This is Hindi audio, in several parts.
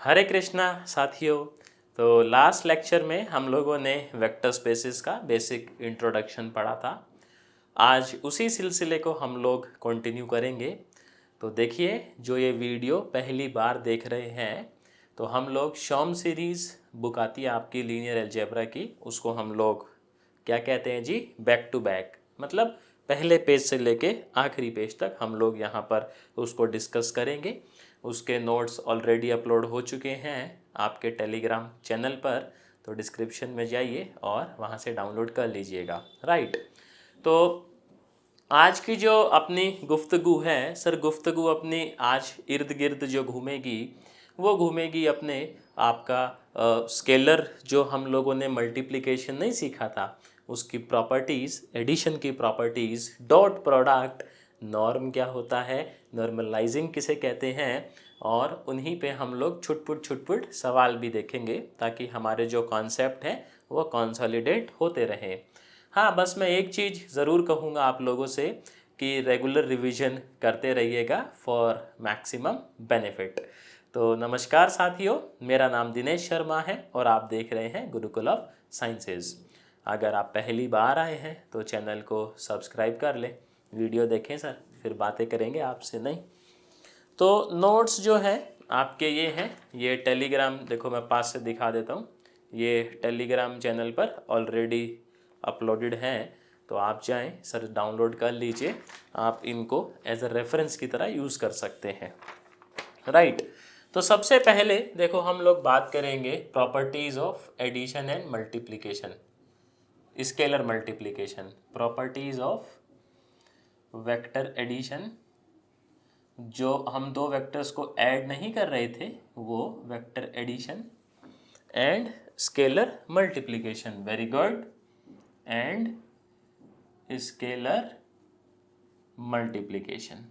हरे कृष्णा साथियों। तो लास्ट लेक्चर में हम लोगों ने वेक्टर स्पेसेस का बेसिक इंट्रोडक्शन पढ़ा था। आज उसी सिलसिले को हम लोग कंटिन्यू करेंगे। तो देखिए, जो ये वीडियो पहली बार देख रहे हैं तो हम लोग शॉम सीरीज़ बुक आती है आपकी लीनियर अलजेब्रा की, उसको हम लोग क्या कहते हैं जी, बैक टू बैक, मतलब पहले पेज से लेके आखिरी पेज तक हम लोग यहाँ पर उसको डिस्कस करेंगे। उसके नोट्स ऑलरेडी अपलोड हो चुके हैं आपके टेलीग्राम चैनल पर, तो डिस्क्रिप्शन में जाइए और वहाँ से डाउनलोड कर लीजिएगा। राइट। तो आज की जो अपनी गुफ्तगू है सर, गुफ्तगू अपनी आज इर्द गिर्द जो घूमेगी वो घूमेगी अपने आपका स्केलर, जो हम लोगों ने मल्टीप्लिकेशन नहीं सीखा था उसकी प्रॉपर्टीज़, एडिशन की प्रॉपर्टीज़, डॉट प्रोडक्ट, नॉर्म क्या होता है, नॉर्मलाइजिंग किसे कहते हैं, और उन्हीं पे हम लोग छुटपुट सवाल भी देखेंगे ताकि हमारे जो कॉन्सेप्ट हैं वो कंसोलिडेट होते रहें। हाँ, बस मैं एक चीज़ ज़रूर कहूँगा आप लोगों से कि रेगुलर रिवीजन करते रहिएगा फॉर मैक्सिमम बेनिफिट। तो नमस्कार साथियों, मेरा नाम दिनेश शर्मा है और आप देख रहे हैं गुरुकुल ऑफ साइंसेज। अगर आप पहली बार आए हैं तो चैनल को सब्सक्राइब कर लें, वीडियो देखें सर, फिर बातें करेंगे आपसे। नहीं तो नोट्स जो हैं आपके ये हैं, ये टेलीग्राम, देखो मैं पास से दिखा देता हूँ, ये टेलीग्राम चैनल पर ऑलरेडी अपलोडेड हैं। तो आप जाएं सर, डाउनलोड कर लीजिए, आप इनको एज अ रेफरेंस की तरह यूज़ कर सकते हैं। राइट। तो सबसे पहले देखो हम लोग बात करेंगे properties of addition and multiplication, scalar multiplication, properties of vector addition. जो हम दो वेक्टर्स को ऐड नहीं कर रहे थे वो vector addition, and scalar multiplication, very good, and scalar multiplication.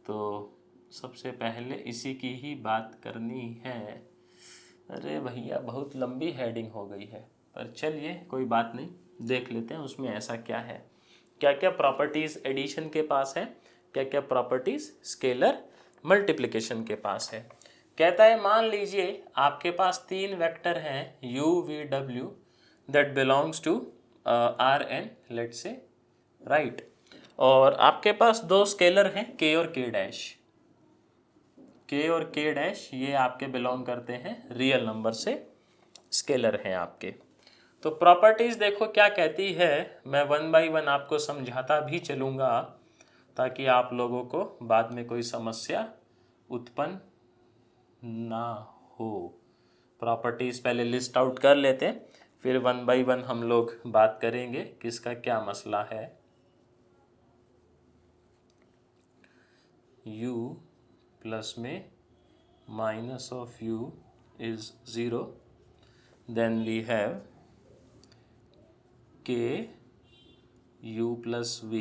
तो सबसे पहले इसी की ही बात करनी है। अरे भैया बहुत लंबी हेडिंग हो गई है, पर चलिए कोई बात नहीं, देख लेते हैं उसमें ऐसा क्या है, क्या क्या प्रॉपर्टीज़ एडिशन के पास है, क्या क्या प्रॉपर्टीज़ स्केलर मल्टीप्लिकेशन के पास है। कहता है मान लीजिए आपके पास तीन वेक्टर हैं u v w that belongs to R n, let say, right. और आपके पास दो स्केलर हैं k और k डैश, k और k डैश ये आपके बिलोंग करते हैं रियल नंबर से, स्केलर हैं आपके। तो प्रॉपर्टीज़ देखो क्या कहती है, मैं वन बाय वन आपको समझाता भी चलूँगा ताकि आप लोगों को बाद में कोई समस्या उत्पन्न ना हो। प्रॉपर्टीज़ पहले लिस्ट आउट कर लेते हैं, फिर वन बाय वन हम लोग बात करेंगे किसका क्या मसला है। u प्लस में minus of u is 0, then we have k u plus v,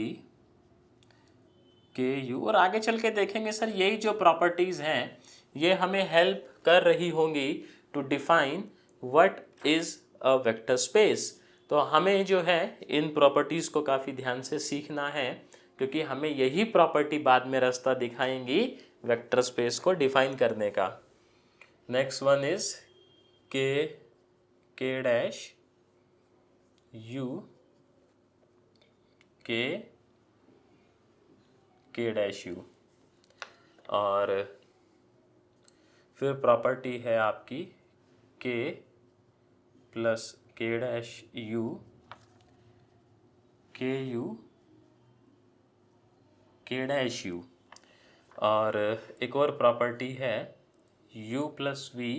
k u, और आगे चल के देखेंगे सर यही जो प्रॉपर्टीज़ हैं ये हमें हेल्प कर रही होंगी to define what is a vector space. तो हमें जो है इन प्रॉपर्टीज़ को काफ़ी ध्यान से सीखना है, क्योंकि हमें यही प्रॉपर्टी बाद में रास्ता दिखाएंगी वेक्टर स्पेस को डिफाइन करने का। Next one is k dash u, k dash u, और फिर प्रॉपर्टी है आपकी k plus k dash u, k u, k dash u, और एक और प्रॉपर्टी है u plus v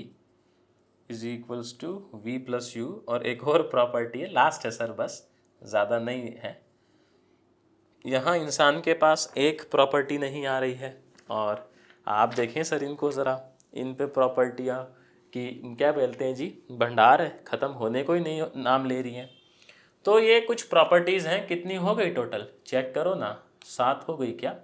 is equals to v plus u, और एक और प्रॉपर्टी है, लास्ट है सर, बस ज़्यादा नहीं है। यहाँ इंसान के पास एक प्रॉपर्टी नहीं आ रही है, और आप देखें सर इनको ज़रा, इन पे प्रॉपर्टियाँ की क्या बोलते हैं जी, भंडार है, ख़त्म होने को ही नहीं नाम ले रही हैं। तो ये कुछ प्रॉपर्टीज़ हैं, कितनी हो गई टोटल, चेक करो ना, 7 हो गई क्या,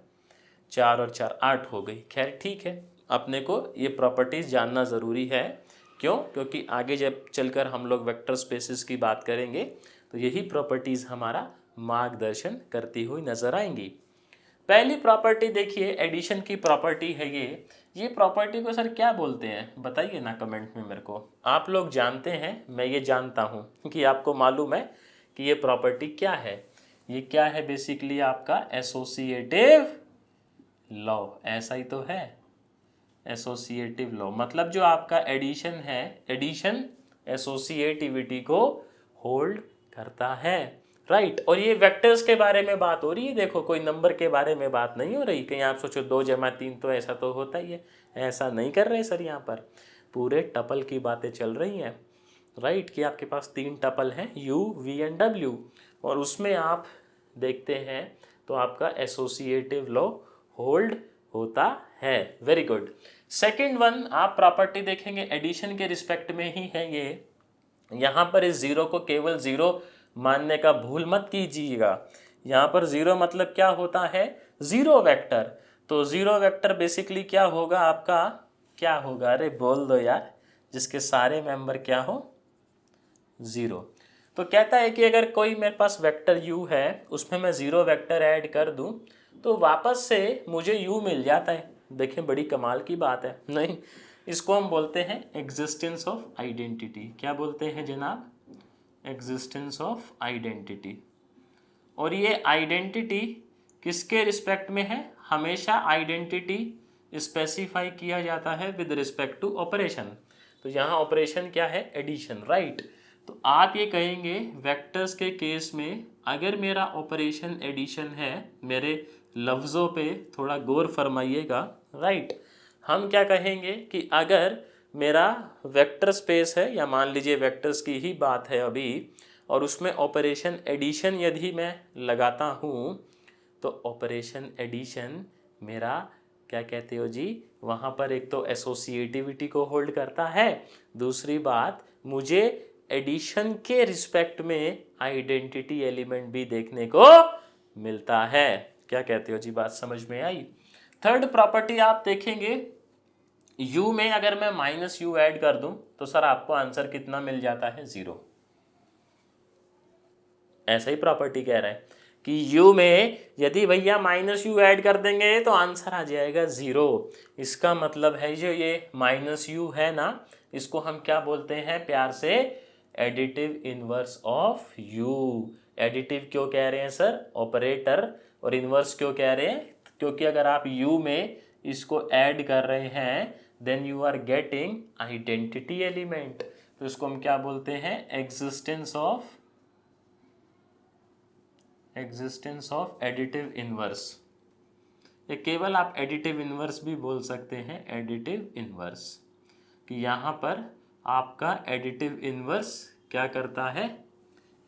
4 और 4 8 हो गई। खैर ठीक है, अपने को ये प्रॉपर्टीज़ जानना ज़रूरी है। क्यों? क्योंकि आगे जब चलकर हम लोग वेक्टर स्पेसेस की बात करेंगे तो यही प्रॉपर्टीज़ हमारा मार्गदर्शन करती हुई नज़र आएंगी। पहली प्रॉपर्टी देखिए, एडिशन की प्रॉपर्टी है ये प्रॉपर्टी को सर क्या बोलते हैं बताइए ना कमेंट में मेरे को। आप लोग जानते हैं, मैं ये जानता हूँ कि आपको मालूम है कि ये प्रॉपर्टी क्या है। ये क्या है बेसिकली आपका एसोसिएटिव लॉ, ऐसा ही तो है एसोसिएटिव लॉ। मतलब जो आपका एडिशन है, एडिशन एसोसिएटिविटी को होल्ड करता है, राइट। और ये वेक्टर्स के बारे में बात हो रही है, देखो कोई नंबर के बारे में बात नहीं हो रही। कहीं आप सोचो 2 + 3 तो ऐसा तो होता ही है, ऐसा नहीं कर रहे सर। यहाँ पर पूरे टपल की बातें चल रही हैं, राइट। कि आपके पास 3 टपल हैं U, V एंड W, और उसमें आप देखते हैं तो आपका एसोसिएटिव लॉ होल्ड होता है। Very good. सेकेंड वन आप प्रॉपर्टी देखेंगे एडिशन के रिस्पेक्ट में ही है ये। यहाँ पर इस जीरो को केवल जीरो मानने का भूल मत कीजिएगा। यहाँ पर जीरो मतलब क्या होता है, जीरो वेक्टर। तो जीरो वेक्टर बेसिकली क्या होगा आपका, क्या होगा, अरे बोल दो यार, जिसके सारे मेंबर क्या हो, जीरो। तो कहता है कि अगर कोई मेरे पास वेक्टर u है, उसमें मैं जीरो वेक्टर ऐड कर दूं तो वापस से मुझे u मिल जाता है। देखें बड़ी कमाल की बात है, नहीं, इसको हम बोलते हैं एग्जिस्टेंस ऑफ आइडेंटिटी। क्या बोलते हैं जनाब, एग्जिस्टेंस ऑफ आइडेंटिटी। और ये आइडेंटिटी किसके रिस्पेक्ट में है, हमेशा आइडेंटिटी स्पेसिफाई किया जाता है विद रिस्पेक्ट टू ऑपरेशन। तो यहाँ ऑपरेशन क्या है, एडिशन, राइट। तो आप ये कहेंगे वेक्टर्स के केस में अगर मेरा ऑपरेशन एडिशन है, मेरे लफ्ज़ों पे थोड़ा गौर फरमाइएगा, राइट। हम क्या कहेंगे कि अगर मेरा वेक्टर स्पेस है, या मान लीजिए वेक्टर्स की ही बात है अभी, और उसमें ऑपरेशन एडिशन यदि मैं लगाता हूँ तो ऑपरेशन एडिशन मेरा क्या कहते हो जी, वहाँ पर एक तो एसोसिएटिविटी को होल्ड करता है, दूसरी बात मुझे एडिशन के रिस्पेक्ट में आइडेंटिटी एलिमेंट भी देखने को मिलता है। क्या कहते हो जी, बात समझ में आई। थर्ड प्रॉपर्टी आप देखेंगे, u में अगर मैं -u ऐड कर दूं तो सर आपको आंसर कितना मिल जाता है, 0। ऐसा ही प्रॉपर्टी कह रहा है कि u में यदि भैया -u ऐड कर देंगे तो आंसर आ जाएगा 0। इसका मतलब है जो ये -u है ना, इसको हम क्या बोलते हैं प्यार से, additive inverse of u। Additive क्यों कह रहे हैं सर, ऑपरेटर, और इनवर्स क्यों कह रहे हैं, क्योंकि अगर आप u में इसको ऐड कर रहे हैं then you are getting identity element. तो इसको हम क्या बोलते हैं, एग्जिस्टेंस ऑफ एडिटिव इनवर्स। ये केवल आप एडिटिव इनवर्स भी बोल सकते हैं, एडिटिव इनवर्स, कि यहाँ पर आपका एडिटिव इनवर्स क्या करता है,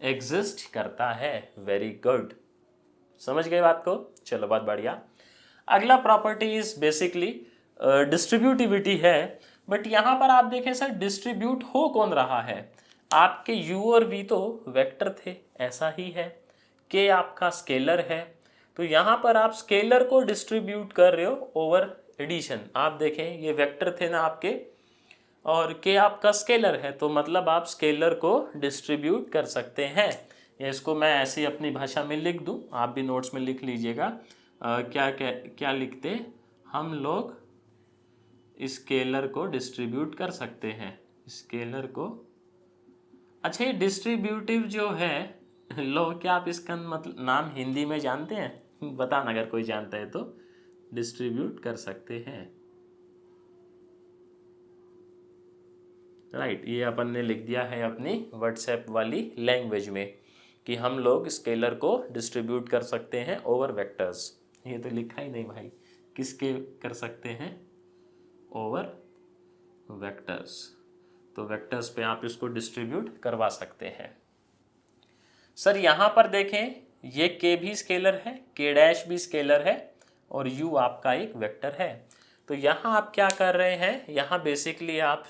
एग्जिस्ट करता है। वेरी गुड, समझ गए बात को, चलो बहुत बढ़िया। अगला प्रॉपर्टी इज बेसिकली डिस्ट्रीब्यूटिविटी है, बट यहाँ पर आप देखें सर डिस्ट्रीब्यूट हो कौन रहा है, आपके u और v तो वेक्टर थे, ऐसा ही है, k आपका स्केलर है, तो यहाँ पर आप स्केलर को डिस्ट्रीब्यूट कर रहे हो ओवर एडिशन। आप देखें ये वेक्टर थे ना आपके, और k आपका स्केलर है, तो मतलब आप स्केलर को डिस्ट्रीब्यूट कर सकते हैं। इसको मैं ऐसे अपनी भाषा में लिख दूं, आप भी नोट्स में लिख लीजिएगा। क्या लिखते, हम लोग स्केलर को डिस्ट्रीब्यूट कर सकते हैं, स्केलर को। अच्छा ये डिस्ट्रीब्यूटिव जो है लो, क्या आप इसका मतलब नाम हिंदी में जानते हैं, बताना अगर कोई जानता है तो। डिस्ट्रीब्यूट कर सकते हैं, राइट। ये अपन ने लिख दिया है अपनी व्हाट्सएप वाली लैंग्वेज में कि हम लोग स्केलर को डिस्ट्रीब्यूट कर सकते हैं ओवर वेक्टर्स। ये तो लिखा ही नहीं भाई, किसके कर सकते हैं, ओवर वेक्टर्स। तो वेक्टर्स पे आप इसको डिस्ट्रीब्यूट करवा सकते हैं। सर यहाँ पर देखें ये k भी स्केलर है, k' भी स्केलर है, और u आपका एक वेक्टर है। तो यहाँ आप क्या कर रहे हैं, यहाँ बेसिकली आप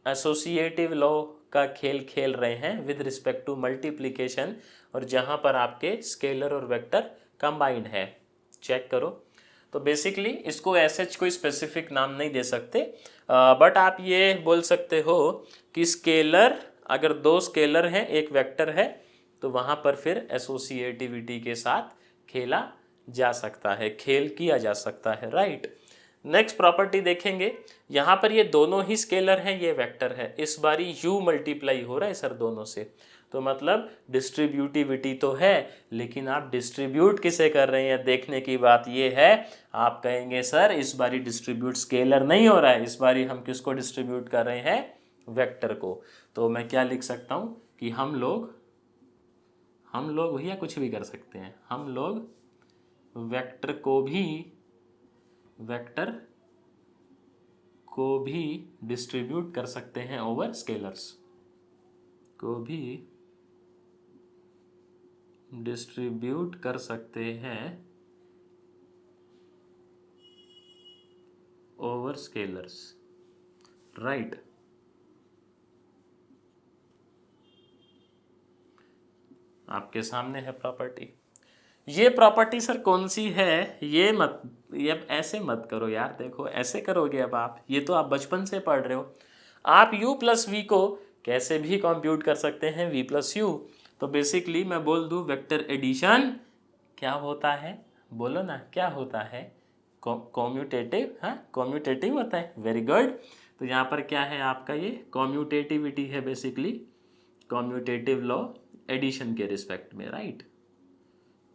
एसोसिएटिव लॉ का खेल खेल रहे हैं विद रिस्पेक्ट टू मल्टीप्लिकेशन, और जहाँ पर आपके स्केलर और वेक्टर कंबाइंड है। चेक करो, तो बेसिकली इसको ऐसे कोई स्पेसिफिक नाम नहीं दे सकते, बट आप ये बोल सकते हो कि स्केलर, अगर 2 स्केलर हैं एक वेक्टर है, तो वहाँ पर फिर एसोसिएटिविटी के साथ खेला जा सकता है, खेल किया जा सकता है, राइट। नेक्स्ट प्रॉपर्टी देखेंगे, यहाँ पर ये दोनों ही स्केलर हैं, ये वेक्टर है, इस बारी u मल्टीप्लाई हो रहा है सर दोनों से, तो मतलब डिस्ट्रीब्यूटिविटी तो है, लेकिन आप डिस्ट्रीब्यूट किसे कर रहे हैं देखने की बात ये है। आप कहेंगे सर इस बारी डिस्ट्रीब्यूट स्केलर नहीं हो रहा है, इस बारी हम किसको डिस्ट्रीब्यूट कर रहे हैं, वेक्टर को। तो मैं क्या लिख सकता हूँ कि हम लोग भैया कुछ भी कर सकते हैं, हम लोग वेक्टर को भी डिस्ट्रीब्यूट कर सकते हैं ओवर स्केलर्स, को भी डिस्ट्रीब्यूट कर सकते हैं ओवर स्केलर्स, राइट। आपके सामने है प्रॉपर्टी। ये प्रॉपर्टी सर कौन सी है, ये अब ऐसे मत करो यार, देखो ऐसे करोगे अब आप, ये तो आप बचपन से पढ़ रहे हो। आप u प्लस वी को कैसे भी कंप्यूट कर सकते हैं, v प्लस यू। तो बेसिकली मैं बोल दूं वेक्टर एडिशन क्या होता है, बोलो ना क्या होता है, कॉम्यूटेटिव, हाँ कॉम्यूटेटिव होता है, वेरी गुड। तो यहाँ पर क्या है आपका, ये कॉम्यूटेटिविटी है बेसिकली, कॉम्यूटेटिव लॉ एडिशन के रिस्पेक्ट में, right,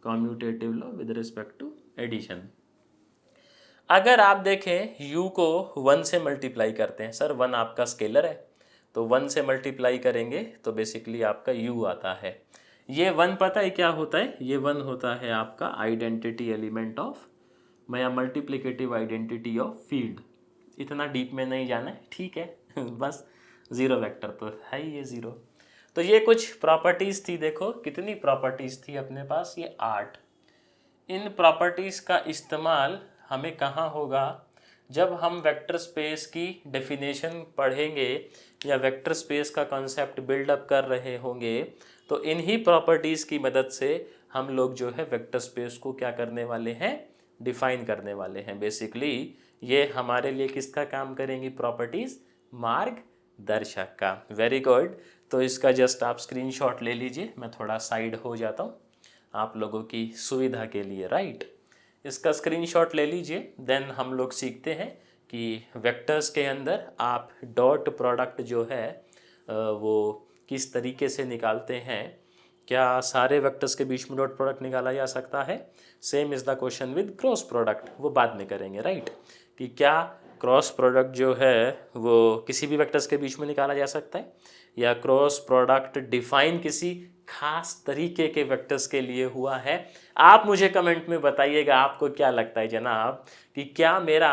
commutative law with respect to addition. अगर आप देखें u को 1 से मल्टीप्लाई करते हैं, सर 1 आपका स्केलर है, तो 1 से मल्टीप्लाई करेंगे तो बेसिकली आपका u आता है। ये 1 पता है क्या होता है, ये 1 होता है आपका आइडेंटिटी एलिमेंट ऑफ, या मल्टीप्लिकेटिव आइडेंटिटी ऑफ फील्ड। इतना डीप में नहीं जाना है, ठीक है बस जीरो वेक्टर तो है ही ये जीरो। तो ये कुछ प्रॉपर्टीज थी, देखो कितनी प्रॉपर्टीज थी अपने पास, ये 8। इन प्रॉपर्टीज का इस्तेमाल हमें कहाँ होगा, जब हम वेक्टर स्पेस की डेफिनेशन पढ़ेंगे या वेक्टर स्पेस का कॉन्सेप्ट बिल्डअप कर रहे होंगे, तो इन्हीं प्रॉपर्टीज़ की मदद से हम लोग जो है वेक्टर स्पेस को क्या करने वाले हैं, डिफाइन करने वाले हैं। बेसिकली ये हमारे लिए किसका काम करेंगी प्रॉपर्टीज़, मार्गदर्शक का। Very good. तो इसका जस्ट आप स्क्रीनशॉट ले लीजिए, मैं थोड़ा साइड हो जाता हूँ आप लोगों की सुविधा के लिए, राइट। इसका स्क्रीनशॉट ले लीजिए। देन हम लोग सीखते हैं कि वेक्टर्स के अंदर आप डॉट प्रोडक्ट जो है वो किस तरीके से निकालते हैं। क्या सारे वेक्टर्स के बीच में डॉट प्रोडक्ट निकाला जा सकता है? Same is the question with cross product, वो बाद में करेंगे, राइट। कि क्या क्रॉस प्रोडक्ट जो है वो किसी भी वेक्टर्स के बीच में निकाला जा सकता है, या क्रॉस प्रोडक्ट डिफाइन किसी खास तरीके के वेक्टर्स के लिए हुआ है। आप मुझे कमेंट में बताइएगा आपको क्या लगता है जनाब, कि क्या मेरा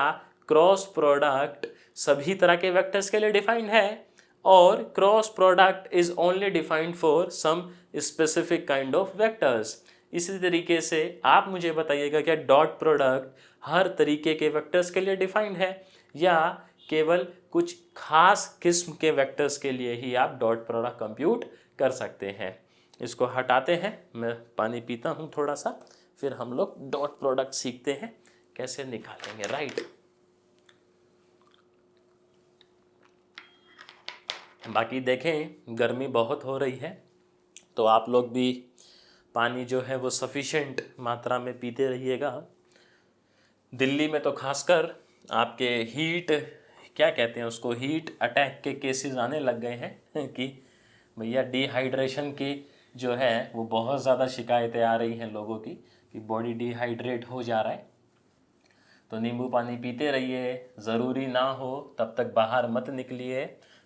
क्रॉस प्रोडक्ट सभी तरह के वेक्टर्स के लिए डिफाइंड है, और cross product is only defined for some specific kind of vectors. इसी तरीके से आप मुझे बताइएगा क्या डॉट प्रोडक्ट हर तरीके के वेक्टर्स के लिए डिफाइंड है, या केवल कुछ खास किस्म के वेक्टर्स के लिए ही आप डॉट प्रोडक्ट कंप्यूट कर सकते हैं। इसको हटाते हैं, मैं पानी पीता हूँ थोड़ा सा, फिर हम लोग डॉट प्रोडक्ट सीखते हैं कैसे निकालेंगे, राइट। बाकी देखें गर्मी बहुत हो रही है, तो आप लोग भी पानी जो है वो सफिशेंट मात्रा में पीते रहिएगा। दिल्ली में तो खासकर आपके हीट, क्या कहते हैं उसको, हीट अटैक के केसेस आने लग गए हैं कि भैया डिहाइड्रेशन की जो है वो बहुत ज़्यादा शिकायतें आ रही हैं लोगों की, कि बॉडी डिहाइड्रेट हो जा रहा है। तो नींबू पानी पीते रहिए, ज़रूरी ना हो तब तक बाहर मत निकलिए,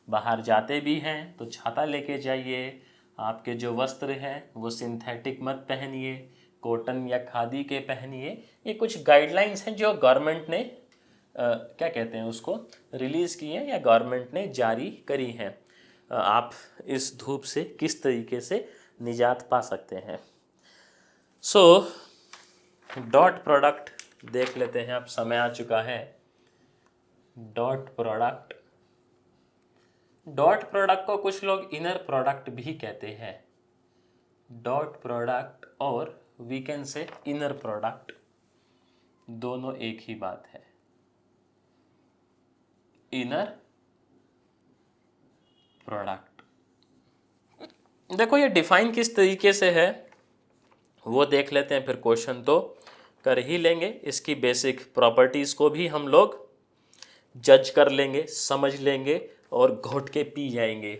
बाहर जाते भी हैं तो छाता लेके जाइए। आपके जो वस्त्र हैं वो सिंथेटिक मत पहनिए, कॉटन या खादी के पहनिए। ये कुछ गाइडलाइंस हैं जो गवर्नमेंट ने क्या कहते हैं उसको रिलीज़ की हैं या गवर्नमेंट ने जारी करी हैं। आप इस धूप से किस तरीके से निजात पा सकते हैं। सो डॉट प्रोडक्ट देख लेते हैं, अब समय आ चुका है। डॉट प्रोडक्ट, डॉट प्रोडक्ट को कुछ लोग इनर प्रोडक्ट भी कहते हैं। डॉट प्रोडक्ट और we can say inner product, दोनों एक ही बात है। इनर प्रोडक्ट देखो ये डिफाइन किस तरीके से है वो देख लेते हैं, फिर क्वेश्चन तो कर ही लेंगे, इसकी बेसिक प्रॉपर्टीज़ को भी हम लोग जज कर लेंगे, समझ लेंगे और घोट के पी जाएंगे।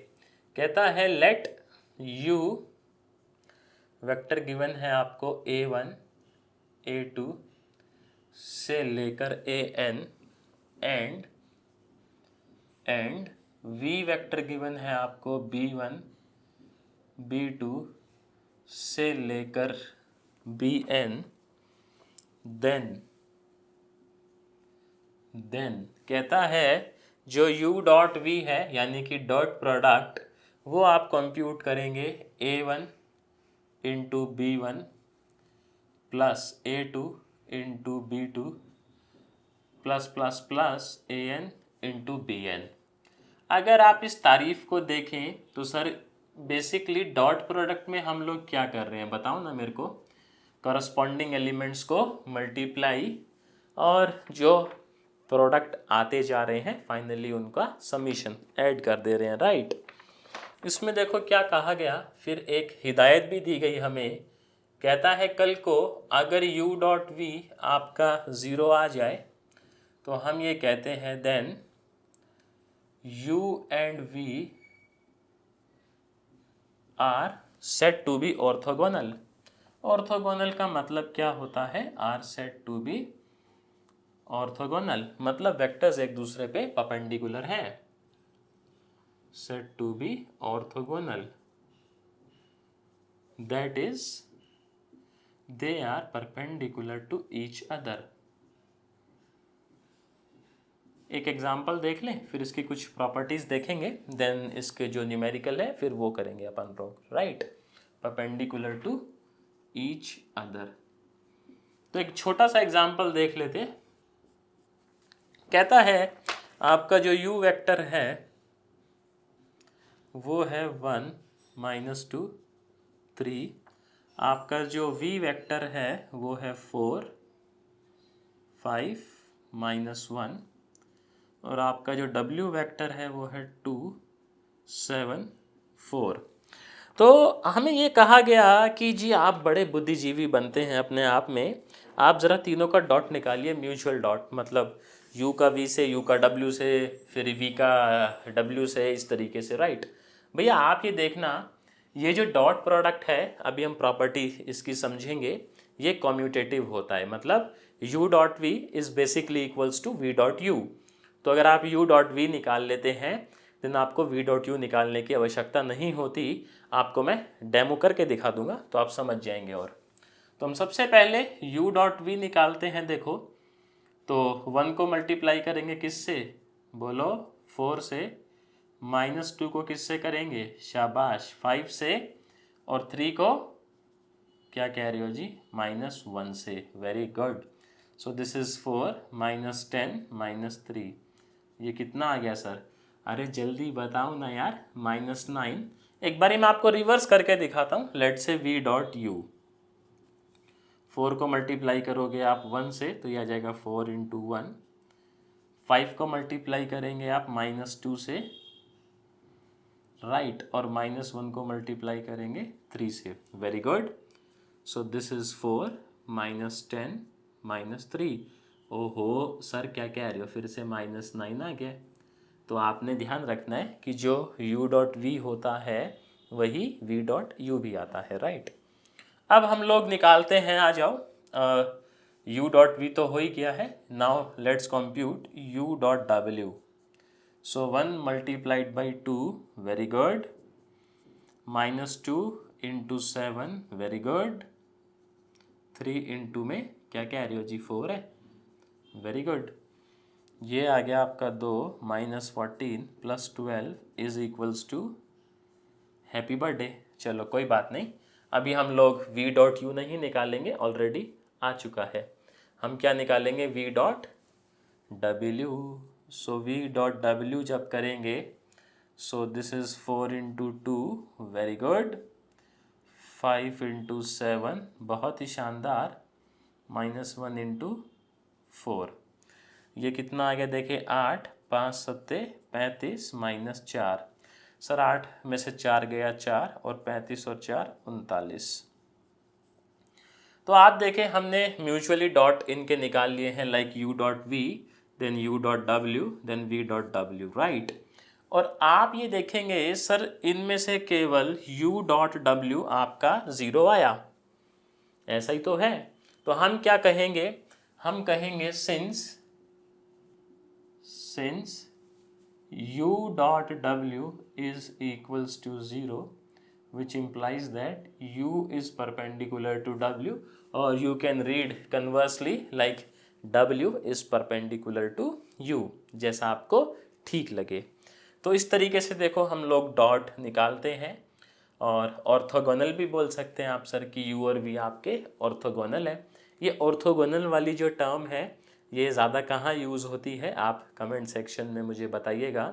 कहता है लेट यू, वेक्टर गिवन है आपको a1 a2 से लेकर an and v vector given है आपको b1 b2 से लेकर bn, देन कहता है जो u डॉट v है यानी कि डॉट प्रोडक्ट, वो आप कंप्यूट करेंगे a1 into b1 plus a2 into b2 plus plus plus an into bn। अगर आप इस तारीफ को देखें तो सर बेसिकली डॉट प्रोडक्ट में हम लोग क्या कर रहे हैं बताओ ना मेरे को। करस्पॉन्डिंग एलिमेंट्स को मल्टीप्लाई और जो प्रोडक्ट आते जा रहे हैं फाइनली उनका समीशन ऐड कर दे रहे हैं, राइट। इसमें देखो क्या कहा गया, फिर एक हिदायत भी दी गई हमें। कहता है कल को अगर u डॉट v आपका 0 आ जाए तो हम ये कहते हैं then u and v are set to be orthogonal. Orthogonal का मतलब क्या होता है, are set to be orthogonal, मतलब वेक्टर्स एक दूसरे पे परपेंडिकुलर हैं। Set to be orthogonal, that is they are perpendicular to each other. एक एग्जाम्पल देख लें, फिर इसकी कुछ प्रॉपर्टीज देखेंगे, देन इसके जो न्यूमेरिकल है फिर वो करेंगे अपन लोग, right. Perpendicular to each other. तो एक छोटा सा एग्जाम्पल देख लेते। कहता है आपका जो u वेक्टर है वो है 1 -2 3, आपका जो v वेक्टर है वो है 4 5 -1 और आपका जो w वेक्टर है वो है 2 7 4। तो हमें ये कहा गया कि जी आप बड़े बुद्धिजीवी बनते हैं अपने आप में, आप ज़रा तीनों का डॉट निकालिए, म्यूचुअल डॉट, मतलब u का v से, u का w से, फिर v का w से, इस तरीके से, राइट। भैया आप ये देखना, ये जो डॉट प्रोडक्ट है अभी हम प्रॉपर्टी इसकी समझेंगे, ये कॉम्यूटेटिव होता है, मतलब u dot v is basically equals to v dot u। तो अगर आप u डॉट v निकाल लेते हैं देन आपको v डॉट u निकालने की आवश्यकता नहीं होती। आपको मैं डेमो करके दिखा दूंगा तो आप समझ जाएंगे। और तो हम सबसे पहले u डॉट v निकालते हैं। देखो तो 1 को मल्टीप्लाई करेंगे किससे, बोलो 4 से, -2 को किससे करेंगे, शाबाश 5 से, और 3 को क्या कह रहे हो जी, -1 से, very good. So this is 4 -10 -3, ये कितना आ गया सर, अरे जल्दी बताओ ना यार, -9। एक बारी मैं आपको रिवर्स करके दिखाता हूँ। लेट से v डॉट u, 4 को मल्टीप्लाई करोगे आप 1 से तो ये आ जाएगा 4 इंटू 1, 5 को मल्टीप्लाई करेंगे आप -2 से, राइट, और -1 को मल्टीप्लाई करेंगे 3 से, very good. So this is 4 -10 -3। ओहो सर क्या कह रहे हो, फिर से -9 आ गया। तो आपने ध्यान रखना है कि जो u डॉट v होता है वही v डॉट u भी आता है, राइट। अब हम लोग निकालते हैं, आ जाओ। u डॉट v तो हो ही गया है, now let's compute u dot w। So 1 multiplied by 2, very good, -2 into 7, very good, 3 into में क्या कह रहे हो जी, 4 है, वेरी गुड। ये आ गया आपका 2 -14 + 12 is equals to happy birthday. चलो कोई बात नहीं, अभी हम लोग v डॉट u नहीं निकालेंगे, ऑलरेडी आ चुका है। हम क्या निकालेंगे, v डॉट w। सो v डॉट w जब करेंगे, so this is 4 into 2, very good, 5 into 7, बहुत ही शानदार, -1 इंटू 4, ये कितना आ गया देखिए, 8, 5 7 35 -4। सर 8 में से 4 गया 4, और 35 और 4 39। तो आप देखें हमने म्यूचुअली डॉट इनके निकाल लिए हैं, like u dot v, then u dot w, then v dot w, right. और आप ये देखेंगे सर इनमें से केवल u डॉट w आपका 0 आया, ऐसा ही तो है। तो हम क्या कहेंगे, हम कहेंगे since u dot w is equals to 0, which implies that u is perpendicular to w, or you can read conversely like w is perpendicular to u, जैसा आपको ठीक लगे। तो इस तरीके से देखो हम लोग डॉट निकालते हैं। और ऑर्थोगोनल भी बोल सकते हैं आप सर कि u और v आपके ऑर्थोगोनल है। ये ऑर्थोगोनल वाली जो टर्म है ये ज़्यादा कहाँ यूज़ होती है, आप कमेंट सेक्शन में मुझे बताइएगा।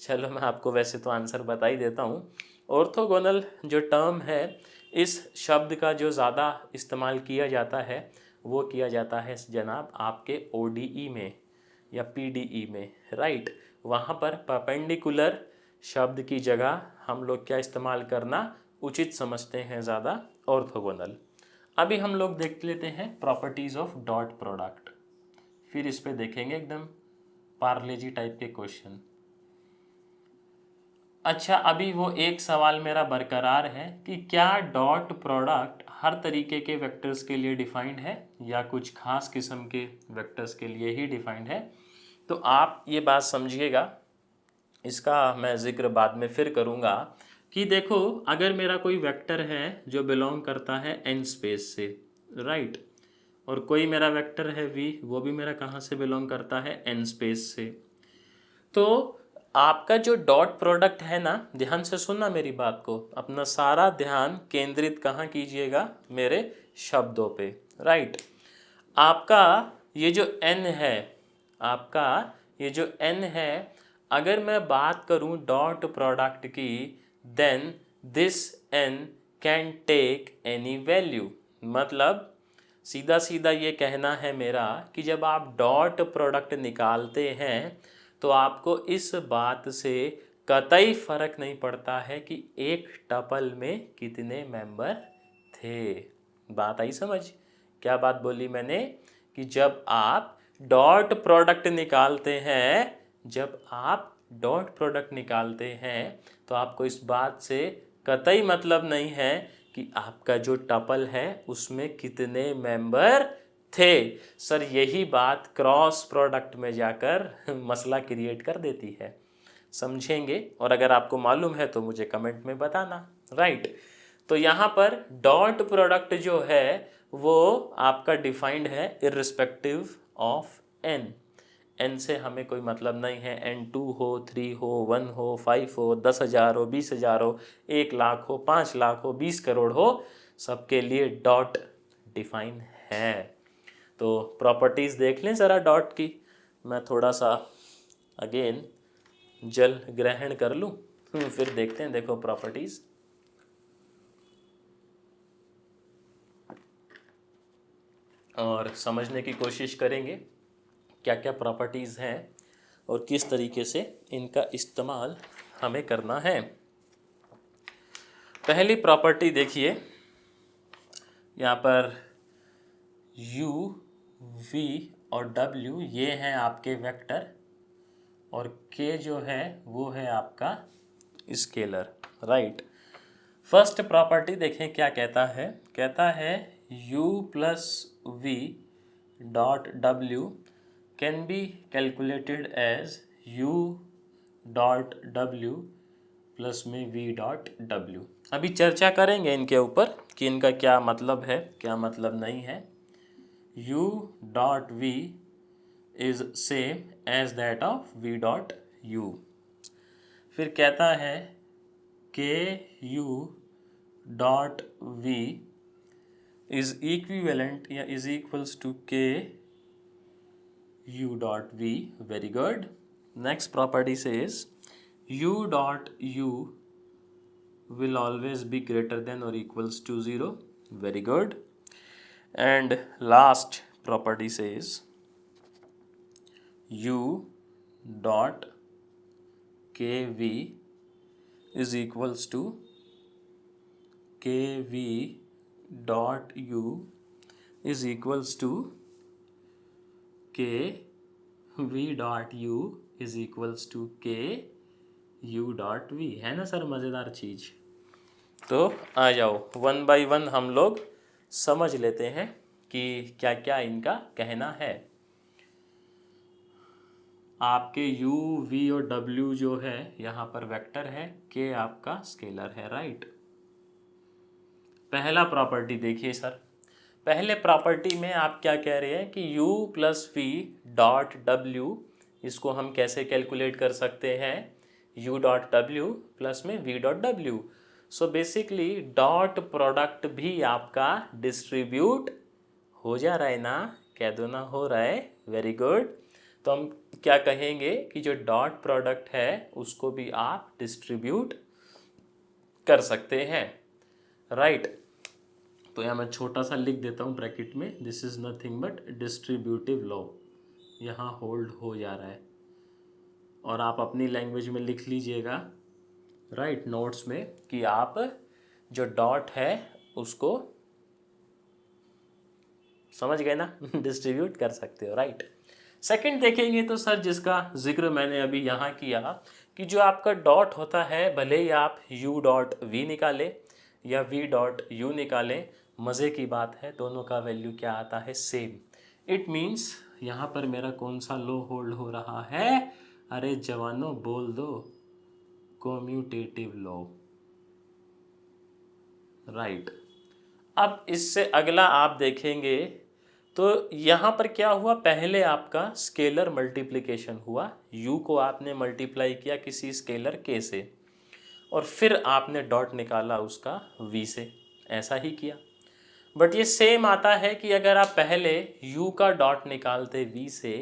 चलो मैं आपको वैसे तो आंसर बता ही देता हूँ। ऑर्थोगोनल जो टर्म है, इस शब्द का जो ज़्यादा इस्तेमाल किया जाता है वो किया जाता है जनाब आपके ODE में या PDE में, राइट। वहाँ पर परपेंडिकुलर शब्द की जगह हम लोग क्या इस्तेमाल करना उचित समझते हैं ज़्यादा, ऑर्थोगोनल। अभी हम लोग देख लेते हैं प्रॉपर्टीज़ ऑफ डॉट प्रोडक्ट, फिर इस पे देखेंगे एकदम पार्ले जी टाइप के क्वेश्चन। अच्छा, अभी वो एक सवाल मेरा बरकरार है कि क्या डॉट प्रोडक्ट हर तरीके के वेक्टर्स के लिए डिफाइंड है या कुछ खास किस्म के वेक्टर्स के लिए ही डिफाइंड है। तो आप ये बात समझिएगा, इसका मैं जिक्र बाद में फिर करूँगा कि देखो अगर मेरा कोई वेक्टर है जो बिलोंग करता है n स्पेस से, राइट, और कोई मेरा वेक्टर है v, वो भी मेरा कहाँ से बिलोंग करता है n स्पेस से, तो आपका जो डॉट प्रोडक्ट है ना, ध्यान से सुनना मेरी बात को, अपना सारा ध्यान केंद्रित कहाँ कीजिएगा, मेरे शब्दों पे, राइट। आपका ये जो n है, आपका ये जो n है, अगर मैं बात करूं डॉट प्रोडक्ट की, then this n can take any value. मतलब सीधा सीधा ये कहना है मेरा कि जब आप डॉट प्रोडक्ट निकालते हैं तो आपको इस बात से कतई फर्क नहीं पड़ता है कि एक टपल में कितने मेंबर थे। बात आई समझ? क्या बात बोली मैंने कि जब आप डॉट प्रोडक्ट निकालते हैं, जब आप डॉट प्रोडक्ट निकालते हैं तो आपको इस बात से कतई मतलब नहीं है कि आपका जो टपल है उसमें कितने मेंबर थे। सर यही बात क्रॉस प्रोडक्ट में जाकर मसला क्रिएट कर देती है, समझेंगे? और अगर आपको मालूम है तो मुझे कमेंट में बताना, राइट। तो यहाँ पर डॉट प्रोडक्ट जो है वो आपका डिफाइंड है इर्रिस्पेक्टिव ऑफ n से हमें कोई मतलब नहीं है, n2 हो, 3 हो, 1 हो, 5 हो, 10,000 हो, 20,000 हो, 1 लाख हो, 5 लाख हो, 20 करोड़ हो, सबके लिए डॉट डिफाइन है। तो प्रॉपर्टीज़ देख लें ज़रा डॉट की। मैं थोड़ा सा अगेन जल ग्रहण कर लूँ, फिर देखते हैं, देखो प्रॉपर्टीज़। और समझने की कोशिश करेंगे क्या क्या प्रॉपर्टीज़ हैं और किस तरीके से इनका इस्तेमाल हमें करना है। पहली प्रॉपर्टी देखिए, यहाँ पर u, v और w ये हैं आपके वेक्टर और k जो है वो है आपका स्केलर, राइट। फर्स्ट प्रॉपर्टी देखें क्या कहता है, कहता है u plus v dot w can be calculated as u dot w plus में v डॉट w। अभी चर्चा करेंगे इनके ऊपर कि इनका क्या मतलब है, क्या मतलब नहीं है। u dot v is same as that of v dot u। फिर कहता है के u dot v is equivalent या is equals to k u dot v। Very good. Next property says u dot u will always be greater than or equals to 0. Very good. And last property says u dot kv is equals to kv dot u is equals to k v dot u is equals to k u dot v. है ना सर मज़ेदार चीज़। तो आ जाओ वन बाय वन हम लोग समझ लेते हैं कि क्या क्या इनका कहना है। आपके u v और w जो है यहाँ पर वेक्टर है, k आपका स्केलर है, राइट। पहला प्रॉपर्टी देखिए सर, पहले प्रॉपर्टी में आप क्या कह रहे हैं कि u plus V dot W, इसको हम कैसे कैलकुलेट कर सकते हैं, u डॉट डब्ल्यू प्लस में v dot W. So basically dot product भी आपका डिस्ट्रीब्यूट हो जा रहा है ना, कह दो ना हो रहा है, वेरी गुड। तो हम क्या कहेंगे कि जो डॉट प्रोडक्ट है उसको भी आप डिस्ट्रीब्यूट कर सकते हैं, राइट। तो यहाँ मैं छोटा सा लिख देता हूँ ब्रैकेट में, this is nothing but distributive law, यहाँ होल्ड हो जा रहा है। और आप अपनी लैंग्वेज में लिख लीजिएगा, राइट, नोट्स में, कि आप जो डॉट है उसको समझ गए ना, डिस्ट्रीब्यूट कर सकते हो, राइट। सेकंड देखेंगे तो सर जिसका जिक्र मैंने अभी यहाँ किया कि जो आपका डॉट होता है, भले ही आप u डॉट वी निकालें या v डॉट u निकालें, मज़े की बात है दोनों का वैल्यू क्या आता है, सेम। इट मीन्स यहाँ पर मेरा कौन सा लो होल्ड हो रहा है, अरे जवानों बोल दो, कॉम्यूटेटिव लॉ, राइट। अब इससे अगला आप देखेंगे तो यहाँ पर क्या हुआ, पहले आपका स्केलर मल्टीप्लिकेशन हुआ, u को आपने मल्टीप्लाई किया किसी स्केलर k से, और फिर आपने डॉट निकाला उसका v से, ऐसा ही किया। बट ये सेम आता है कि अगर आप पहले u का डॉट निकालते v से,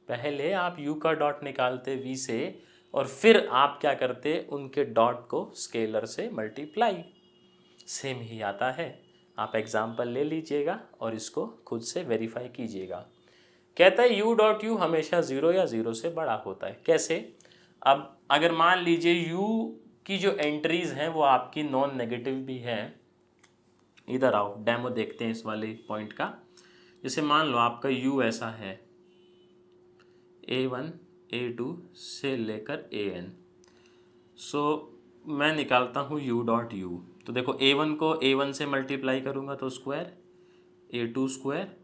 पहले आप u का डॉट निकालते v से और फिर आप क्या करते, उनके डॉट को स्केलर से मल्टीप्लाई, सेम ही आता है। आप एग्जाम्पल ले लीजिएगा और इसको खुद से वेरीफाई कीजिएगा। कहता है u डॉट यू हमेशा ज़ीरो या ज़ीरो से बड़ा होता है। कैसे? अब अगर मान लीजिए u की जो एंट्रीज हैं वो आपकी नॉन नेगेटिव भी है, इधर आओ डेमो देखते हैं इस वाले पॉइंट का। जैसे मान लो आपका u ऐसा है, a1 a2 से लेकर an। सो मैं निकालता हूँ u डॉट यू, तो देखो a1 को a1 से मल्टीप्लाई करूँगा तो स्क्वायर, a2 स्क्वायर।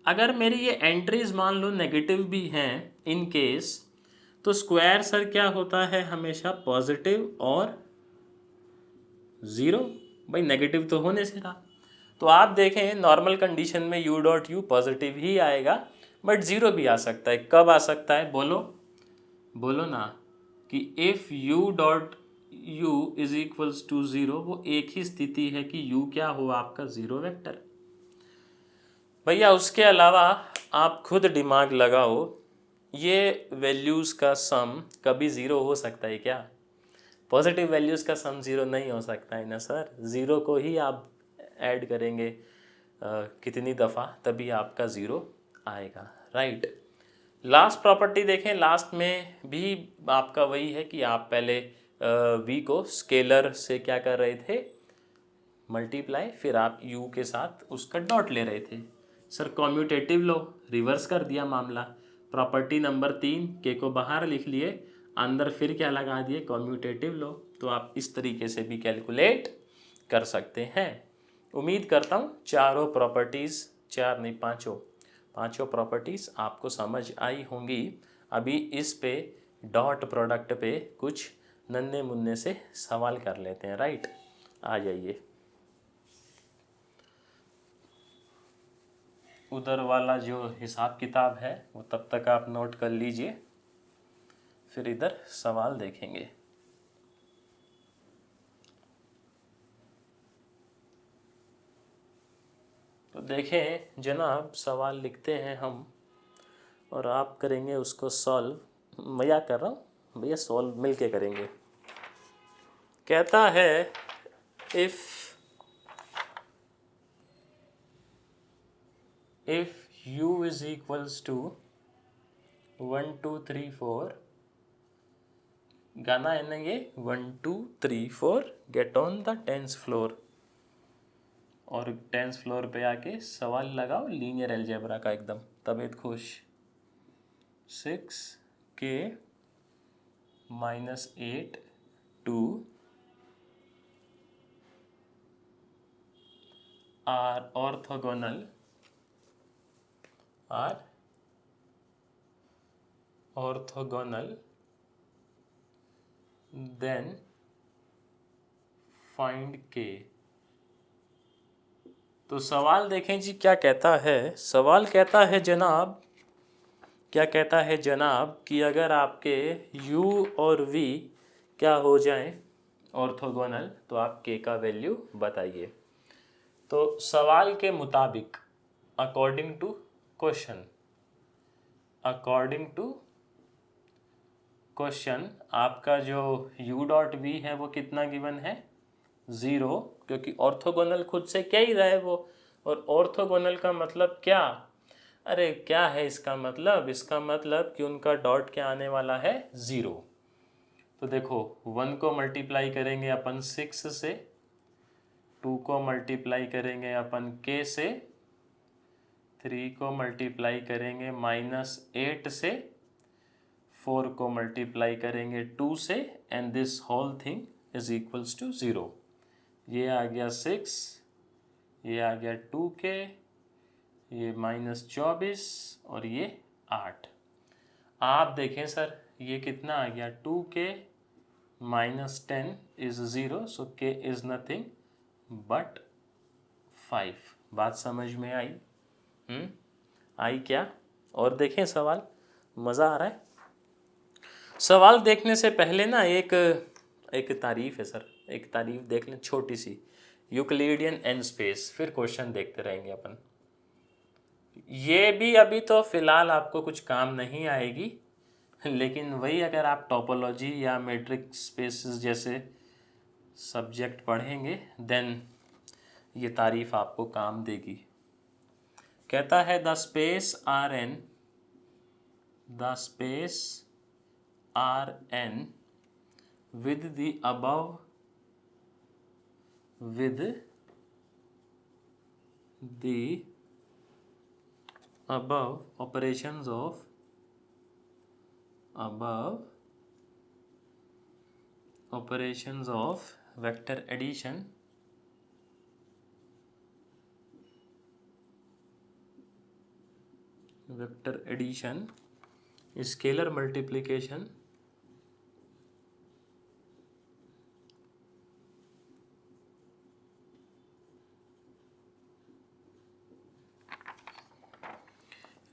अगर मेरी ये एंट्रीज मान लो नेगेटिव भी हैं इन केस, तो स्क्वायर सर क्या होता है, हमेशा पॉजिटिव और ज़ीरो, भाई नेगेटिव तो होने से रहा। तो आप देखें नॉर्मल कंडीशन में u डॉट यू पॉजिटिव ही आएगा, बट ज़ीरो भी आ सकता है। कब आ सकता है बोलो, बोलो ना, कि if u dot u is equals to zero, वो एक ही स्थिति है कि u क्या हो आपका ज़ीरो वेक्टर। भैया उसके अलावा आप खुद दिमाग लगाओ, ये वैल्यूज़ का सम कभी ज़ीरो हो सकता है क्या? पॉजिटिव वैल्यूज़ का सम ज़ीरो नहीं हो सकता है ना सर, ज़ीरो को ही आप ऐड करेंगे कितनी दफ़ा, तभी आपका ज़ीरो आएगा, राइट। लास्ट प्रॉपर्टी देखें, लास्ट में भी आपका वही है कि आप पहले v को स्केलर से क्या कर रहे थे, मल्टीप्लाई, फिर आप u के साथ उसका डॉट ले रहे थे। सर कॉम्यूटेटिव लो, रिवर्स कर दिया मामला। प्रॉपर्टी नंबर 3, के को बाहर लिख लिए, अंदर फिर क्या लगा दिए, कॉम्यूटेटिव लो। तो आप इस तरीके से भी कैलकुलेट कर सकते हैं। उम्मीद करता हूँ चारों प्रॉपर्टीज़, चार नहीं पांचों प्रॉपर्टीज़ आपको समझ आई होंगी। अभी इस पे डॉट प्रोडक्ट पे कुछ नन्हे मुन्ने से सवाल कर लेते हैं, राइट। आ जाइए, उधर वाला जो हिसाब किताब है वो तब तक आप नोट कर लीजिए, फिर इधर सवाल देखेंगे। तो देखें जनाब, सवाल लिखते हैं हम और आप करेंगे उसको सॉल्व। मजाक कर रहा हूँ भैया, सॉल्व मिल के करेंगे। कहता है if u is equals to 1 2 3 4, गाना है ना ये, 1 2 3 4 get on the 10th floor. और 10th फ्लोर पे आके सवाल लगाओ लीनियर अलजेब्रा का एकदम तबीयत खुश। 6k - 8 2 are orthogonal then find k। तो सवाल देखें जी क्या कहता है। सवाल कहता है जनाब, क्या कहता है जनाब कि अगर आपके u और v क्या हो जाएं ऑर्थोगोनल तो आप k का वैल्यू बताइए। तो सवाल के मुताबिक अकॉर्डिंग टू क्वेश्चन आपका जो u डॉट v है वो कितना गिवन है 0, क्योंकि ऑर्थोगोनल खुद से क्या ही रहा है वो। और ऑर्थोगोनल का मतलब क्या, अरे क्या है इसका मतलब, इसका मतलब कि उनका डॉट क्या आने वाला है 0। तो देखो 1 को मल्टीप्लाई करेंगे अपन 6 से, 2 को मल्टीप्लाई करेंगे अपन k से, 3 को मल्टीप्लाई करेंगे -8 से, 4 को मल्टीप्लाई करेंगे 2 से, and this whole thing is equals to 0। ये आ गया 6, ये आ गया 2k, ये -24 और ये 8। आप देखें सर ये कितना आ गया 2k - 10 is 0, so k is nothing but 5। बात समझ में आई? आई क्या? और देखें सवाल, मज़ा आ रहा है। सवाल देखने से पहले ना एक तारीफ है सर, एक तारीफ देख लें छोटी सी, यूक्लिडियन एन स्पेस, फिर क्वेश्चन देखते रहेंगे अपन। ये भी अभी तो फिलहाल आपको कुछ काम नहीं आएगी, लेकिन वही अगर आप टोपोलॉजी या मैट्रिक स्पेसेस जैसे सब्जेक्ट पढ़ेंगे देन ये तारीफ आपको काम देगी। कहता है the space Rn with the above operations of vector addition scalar multiplication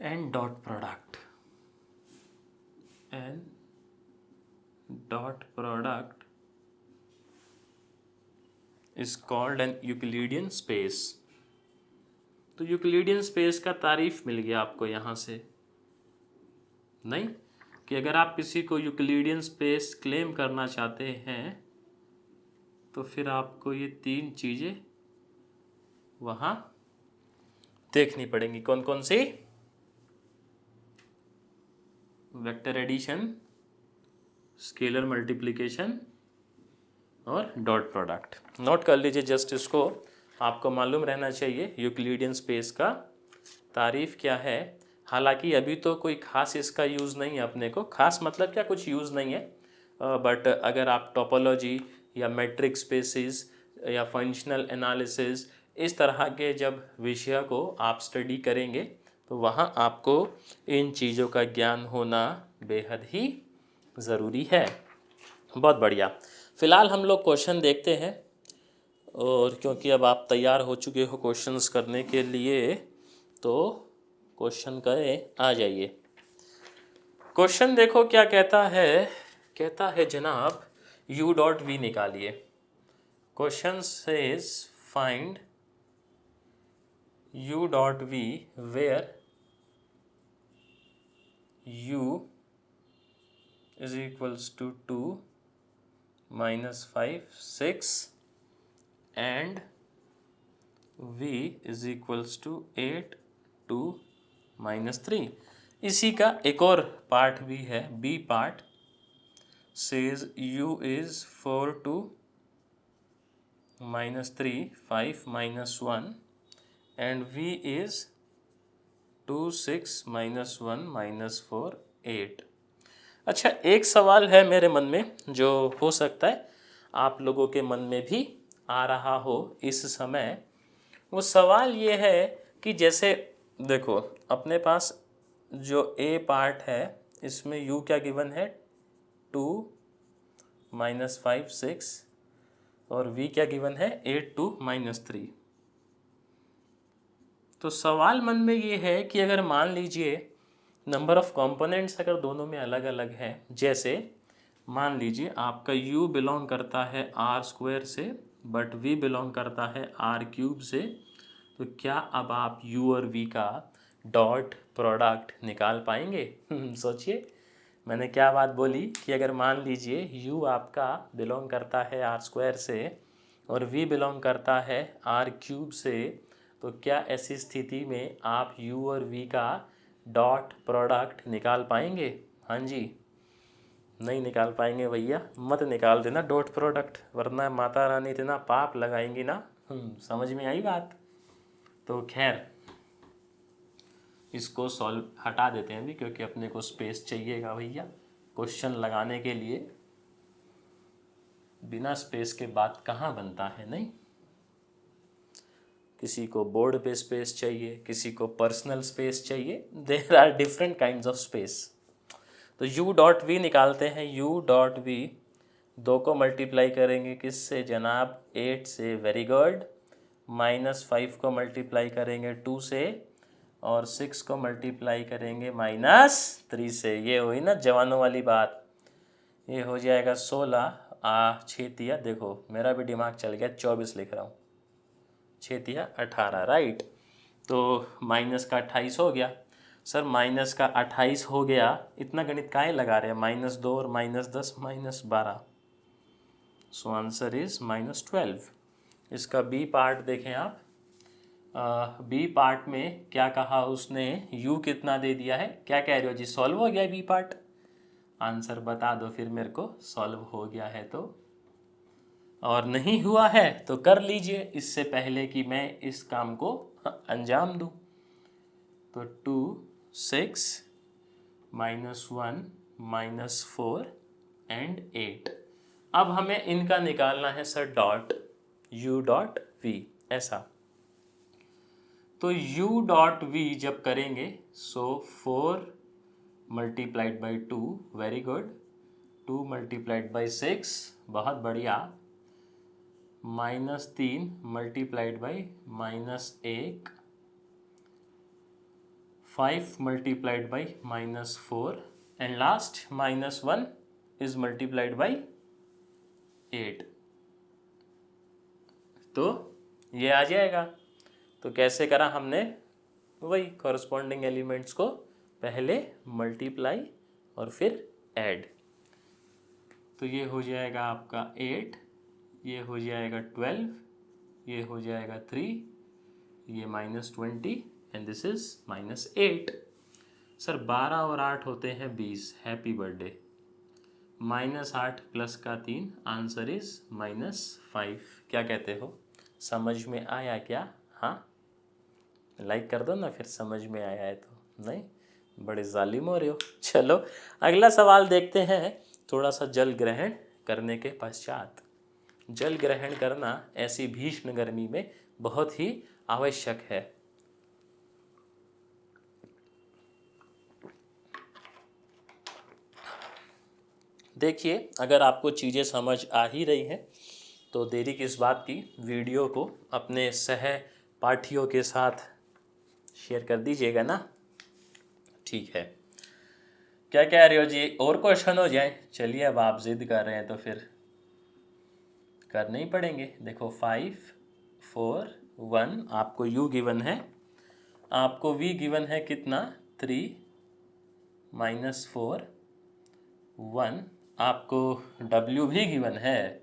and dot product is called an Euclidean space। तो यूक्लिडियन स्पेस का तारीफ मिल गया आपको यहाँ से, नहीं कि अगर आप किसी को यूक्लिडियन स्पेस क्लेम करना चाहते हैं तो फिर आपको ये 3 चीज़ें वहाँ देखनी पड़ेंगी। कौन कौन सी? वेक्टर एडिशन, स्केलर मल्टीप्लिकेशन और डॉट प्रोडक्ट। नोट कर लीजिए जस्ट इसको, आपको मालूम रहना चाहिए यूक्लिडियन स्पेस का तारीफ क्या है। हालांकि अभी तो कोई खास इसका यूज़ नहीं है अपने को, खास मतलब क्या कुछ यूज़ नहीं है, बट अगर आप टोपोलॉजी या मैट्रिक स्पेसिस या फंक्शनल एनालिसिस इस तरह के जब विषय को आप स्टडी करेंगे तो वहाँ आपको इन चीज़ों का ज्ञान होना बेहद ही ज़रूरी है। बहुत बढ़िया। फ़िलहाल हम लोग क्वेश्चन देखते हैं, और क्योंकि अब आप तैयार हो चुके हो क्वेश्चंस करने के लिए तो क्वेश्चन करें, आ जाइए। क्वेश्चन देखो क्या कहता है। कहता है जनाब u डॉट v निकालिए। Question says find u dot v where u is equals to 2 -5 6 and v is equals to 8 2 -3। इसी का एक और पार्ट भी है, B part says u is 4 2 -3, 5 -1 and v is 2, 6 -1 -4 8। अच्छा, एक सवाल है मेरे मन में जो हो सकता है आप लोगों के मन में भी आ रहा हो इस समय। वो सवाल ये है कि जैसे देखो अपने पास जो ए पार्ट है इसमें u क्या गिवन है 2 -5 6 और v क्या गिवन है 8 2 -3। तो सवाल मन में ये है कि अगर मान लीजिए नंबर ऑफ कंपोनेंट्स अगर दोनों में अलग अलग है, जैसे मान लीजिए आपका u बिलोंग करता है r² से बट v बिलोंग करता है r³ से, तो क्या अब आप u और v का डॉट प्रोडक्ट निकाल पाएंगे? सोचिए मैंने क्या बात बोली कि अगर मान लीजिए u आपका बिलोंग करता है r² से और v बिलोंग करता है r³ से, तो क्या ऐसी स्थिति में आप u और v का डॉट प्रोडक्ट निकाल पाएंगे? हाँ जी, नहीं निकाल पाएंगे भैया, मत निकाल देना डॉट प्रोडक्ट, वरना माता रानी इतना पाप लगाएंगी ना। समझ में आई बात? तो खैर इसको सॉल्व हटा देते हैं अभी, क्योंकि अपने को स्पेस चाहिएगा भैया क्वेश्चन लगाने के लिए। बिना स्पेस के बात कहाँ बनता है, नहीं? किसी को बोर्ड पे स्पेस चाहिए, किसी को पर्सनल स्पेस चाहिए, there are different kinds of space. तो u डॉट वी निकालते हैं। u डॉट वी 2 को मल्टीप्लाई करेंगे किससे जनाब? 8 से, वेरी गुड। -5 को मल्टीप्लाई करेंगे 2 से और 6 को मल्टीप्लाई करेंगे -3 से। ये हुई ना जवानों वाली बात। ये हो जाएगा 16 6 तिया, देखो मेरा भी दिमाग चल गया, 24 लिख रहा हूँ, 6 तिया 18, राइट। तो माइनस का 28 हो गया। सर माइनस का 28 हो गया, इतना गणित काहे लगा रहे हैं? -2 और -10 -12, सो आंसर इज -12। इसका बी पार्ट देखें आप। बी पार्ट में क्या कहा उसने? u कितना दे दिया है? क्या कह रहे हो जी? सॉल्व हो गया बी पार्ट? आंसर बता दो फिर मेरे को, सॉल्व हो गया है तो। और नहीं हुआ है तो कर लीजिए इससे पहले कि मैं इस काम को अंजाम दूं। तो 2 6 -1 -4 एंड 8। अब हमें इनका निकालना है sir dot u dot v, ऐसा। तो u डॉट v जब करेंगे सो 4 multiplied by 2, very good, 2 multiplied by 6, बहुत बढ़िया, -3 multiplied by -1, 5 multiplied by -4 and last -1 is multiplied by 8। तो ये आ जाएगा। तो कैसे करा हमने? वही कॉरस्पॉन्डिंग एलिमेंट्स को पहले मल्टीप्लाई और फिर ऐड। तो ये हो जाएगा आपका 8, ये हो जाएगा 12, ये हो जाएगा 3, ये -20 एंड दिस इज -8। सर 12 और 8 होते हैं 20, हैप्पी बर्थडे। -8 प्लस का 3, आंसर इज -5। क्या कहते हो, समझ में आया क्या? हाँ, लाइक कर दो ना फिर समझ में आया है तो। नहीं, बड़े जालिम हो रहे हो। चलो अगला सवाल देखते हैं। थोड़ा सा जल ग्रहण करने के पश्चात, जल ग्रहण करना ऐसी भीषण गर्मी में बहुत ही आवश्यक है। देखिए अगर आपको चीज़ें समझ आ ही रही हैं तो देरी किस बात की, वीडियो को अपने सहपाठियों के साथ शेयर कर दीजिएगा ना। ठीक है, क्या कह रहे हो जी? और क्वेश्चन हो जाए? चलिए अब आप जिद कर रहे हैं तो फिर करने ही पड़ेंगे। देखो 5 4 1, आपको u गिवन है, आपको v गिवन है कितना? 3 -4 1, आपको w भी गिवन है,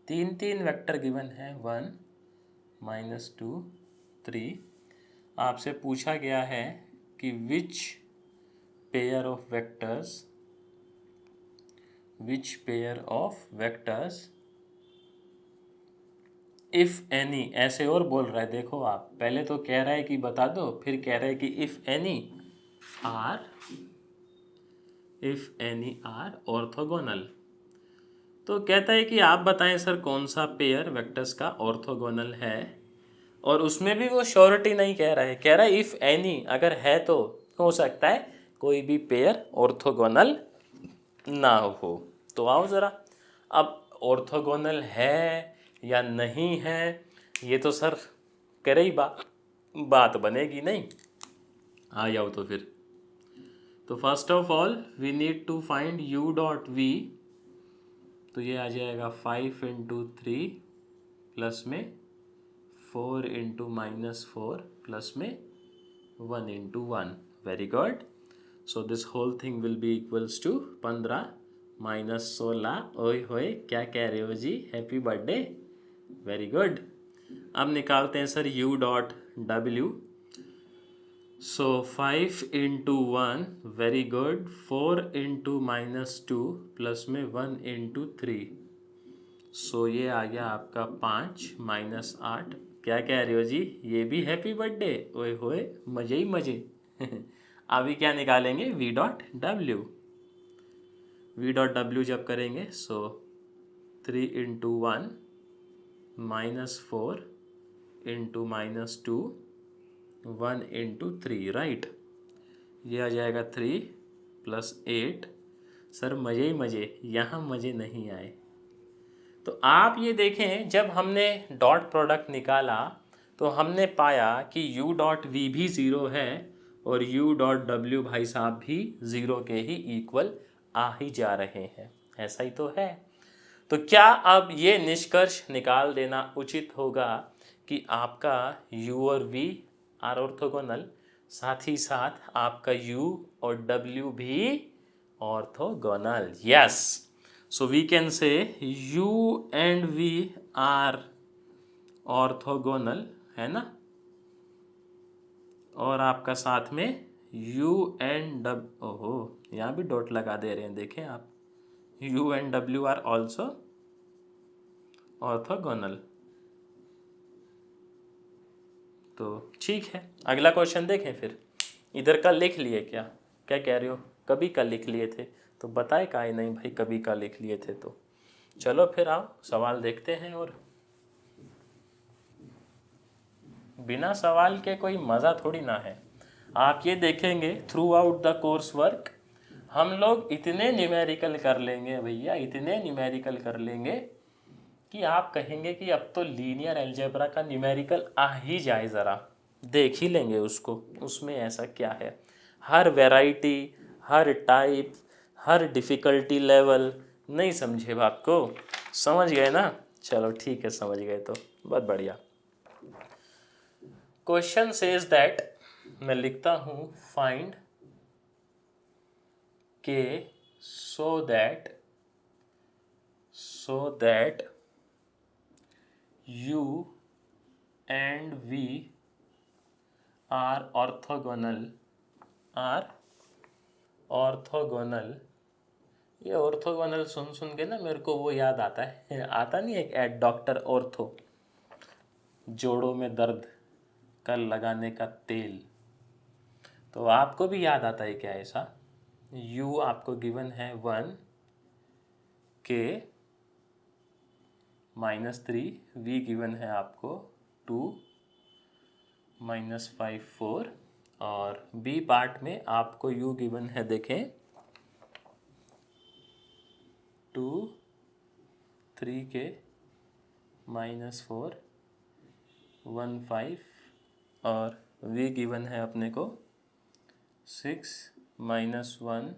3 वेक्टर गिवन है, 1 -2 3। आपसे पूछा गया है कि which pair of vectors if any ऐसे और बोल रहा है, देखो आप पहले तो कह रहा है कि बता दो, फिर कह रहा है कि इफ एनी आर ऑर्थोगोनल। तो कहता है कि आप बताएं सर कौन सा पेयर वेक्टर्स का ऑर्थोगोनल है, और उसमें भी वो श्योरिटी नहीं कह रहा है, कह रहा है इफ एनी, अगर है तो हो सकता है कोई भी पेयर ऑर्थोगोनल ना हो। तो आओ ज़रा, अब ऑर्थोगोनल है या नहीं है ये तो सर करे ही बात बनेगी नहीं। आ जाओ तो फिर, तो first of all we need to find u dot v. तो ये आ जाएगा 5 इंटू 3 प्लस में 4 इंटू -4 प्लस में 1 into 1। Very good. So this whole thing will be equals to 15 -16। ओए होए, क्या कह रहे हो जी, हैप्पी बर्थडे, वेरी गुड। अब निकालते हैं sir u dot w। So 5 into 1, very good, 4 into -2 plus में 1 इंटू 3। सो ये आ गया आपका 5 -8। क्या कह रहे हो जी, ये भी हैप्पी बर्थडे, ओए होए, मजे ही मजे। अभी क्या निकालेंगे, v dot w। v dot w जब करेंगे सो 3 इंटू 1 -4 इंटू -2 1 इंटू 3, राइट। ये आ जाएगा 3 प्लस 8। सर मज़े ही मज़े, यहाँ मज़े नहीं आए। तो आप ये देखें, जब हमने डॉट प्रोडक्ट निकाला तो हमने पाया कि u डॉट वी भी ज़ीरो है और u डॉट w भाई साहब भी ज़ीरो के ही इक्वल आ ही जा रहे हैं, ऐसा ही तो है। तो क्या अब ये निष्कर्ष निकाल देना उचित होगा कि आपका u और v आर ऑर्थोगोनल, साथ ही साथ आपका u और w भी orthogonal? Yes, so we can say u and v are orthogonal, है ना। और आपका साथ में u एंड w, ओहो यहाँ भी डॉट लगा दे रहे हैं, देखें आप, u and w are also orthogonal. तो ठीक है, अगला क्वेश्चन देखें फिर। इधर का लिख लिए क्या, क्या कह रहे हो, कभी का लिख लिए थे, तो बताए काहे नहीं भाई, कभी का लिख लिए थे। तो चलो फिर आओ सवाल देखते हैं, और बिना सवाल के कोई मज़ा थोड़ी ना है। आप ये देखेंगे through out the course work हम लोग इतने न्यूमेरिकल कर लेंगे भैया, इतने न्यूमेरिकल कर लेंगे कि आप कहेंगे कि अब तो लीनियर अलजेब्रा का न्यूमेरिकल आ ही जाए, ज़रा देख ही लेंगे उसको, उसमें ऐसा क्या है। हर वैरायटी, हर टाइप, हर डिफ़िकल्टी लेवल, नहीं समझे बात को, समझ गए ना, चलो ठीक है, समझ गए तो बहुत बढ़िया। क्वेश्चन सेज दैट, मैं लिखता हूँ फाइंड के so that u and v are orthogonal, ये ऑर्थोगोनल सुन सुन के ना मेरे को वो याद आता है, आता नहीं है एड डॉक्टर ऑर्थो, जोड़ों में दर्द का लगाने का तेल, तो आपको भी याद आता है क्या ऐसा। u आपको गिवन है 1 के -3, v गिवन है आपको 2 -5 4, और बी पार्ट में आपको u गिवन है, देखें 2 3 के -4 1 5, और v गिवन है अपने को 6 -1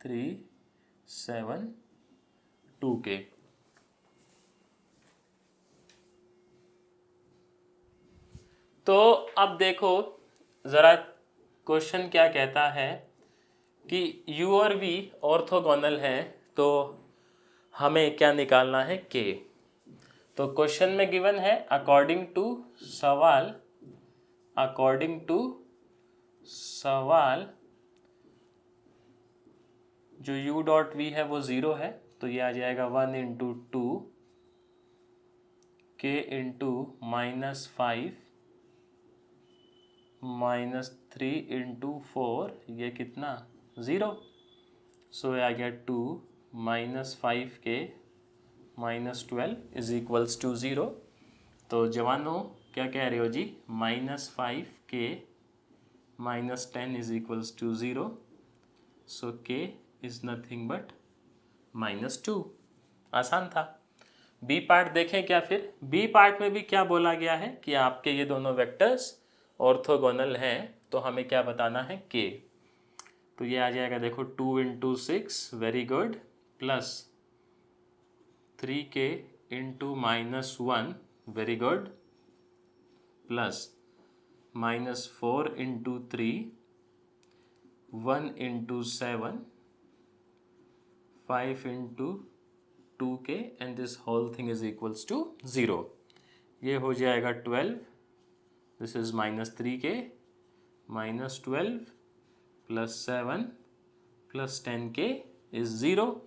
3 7 2 के। तो अब देखो ज़रा क्वेश्चन क्या कहता है कि u और v ऑर्थोगोनल है, तो हमें क्या निकालना है, k। तो क्वेश्चन में गिवन है अकॉर्डिंग टू सवाल जो u डॉट v है वो ज़ीरो है, तो ये आ जाएगा 1 इंटू 2 k इंटू -5 -3 इंटू 4, ये कितना 0। सो आ गया 2 -5k -12 इज इक्वल्स टू 0। तो जवानों क्या कह रहे हो जी, -5k -10 is equals to 0। So k is nothing but -2। आसान था। बी पार्ट देखें क्या फिर। बी पार्ट में भी क्या बोला गया है कि आपके ये दोनों वेक्टर्स ऑर्थोगोनल हैं, तो हमें क्या बताना है, k। तो ये आ जाएगा देखो 2 into 6, very good, plus 3k into -1, very good, plus -4 into 3, 1 into 7, 5 into 2k and this whole thing is equals to 0। ये हो जाएगा 12, this is -3k -12 plus 7 plus 10k is 0।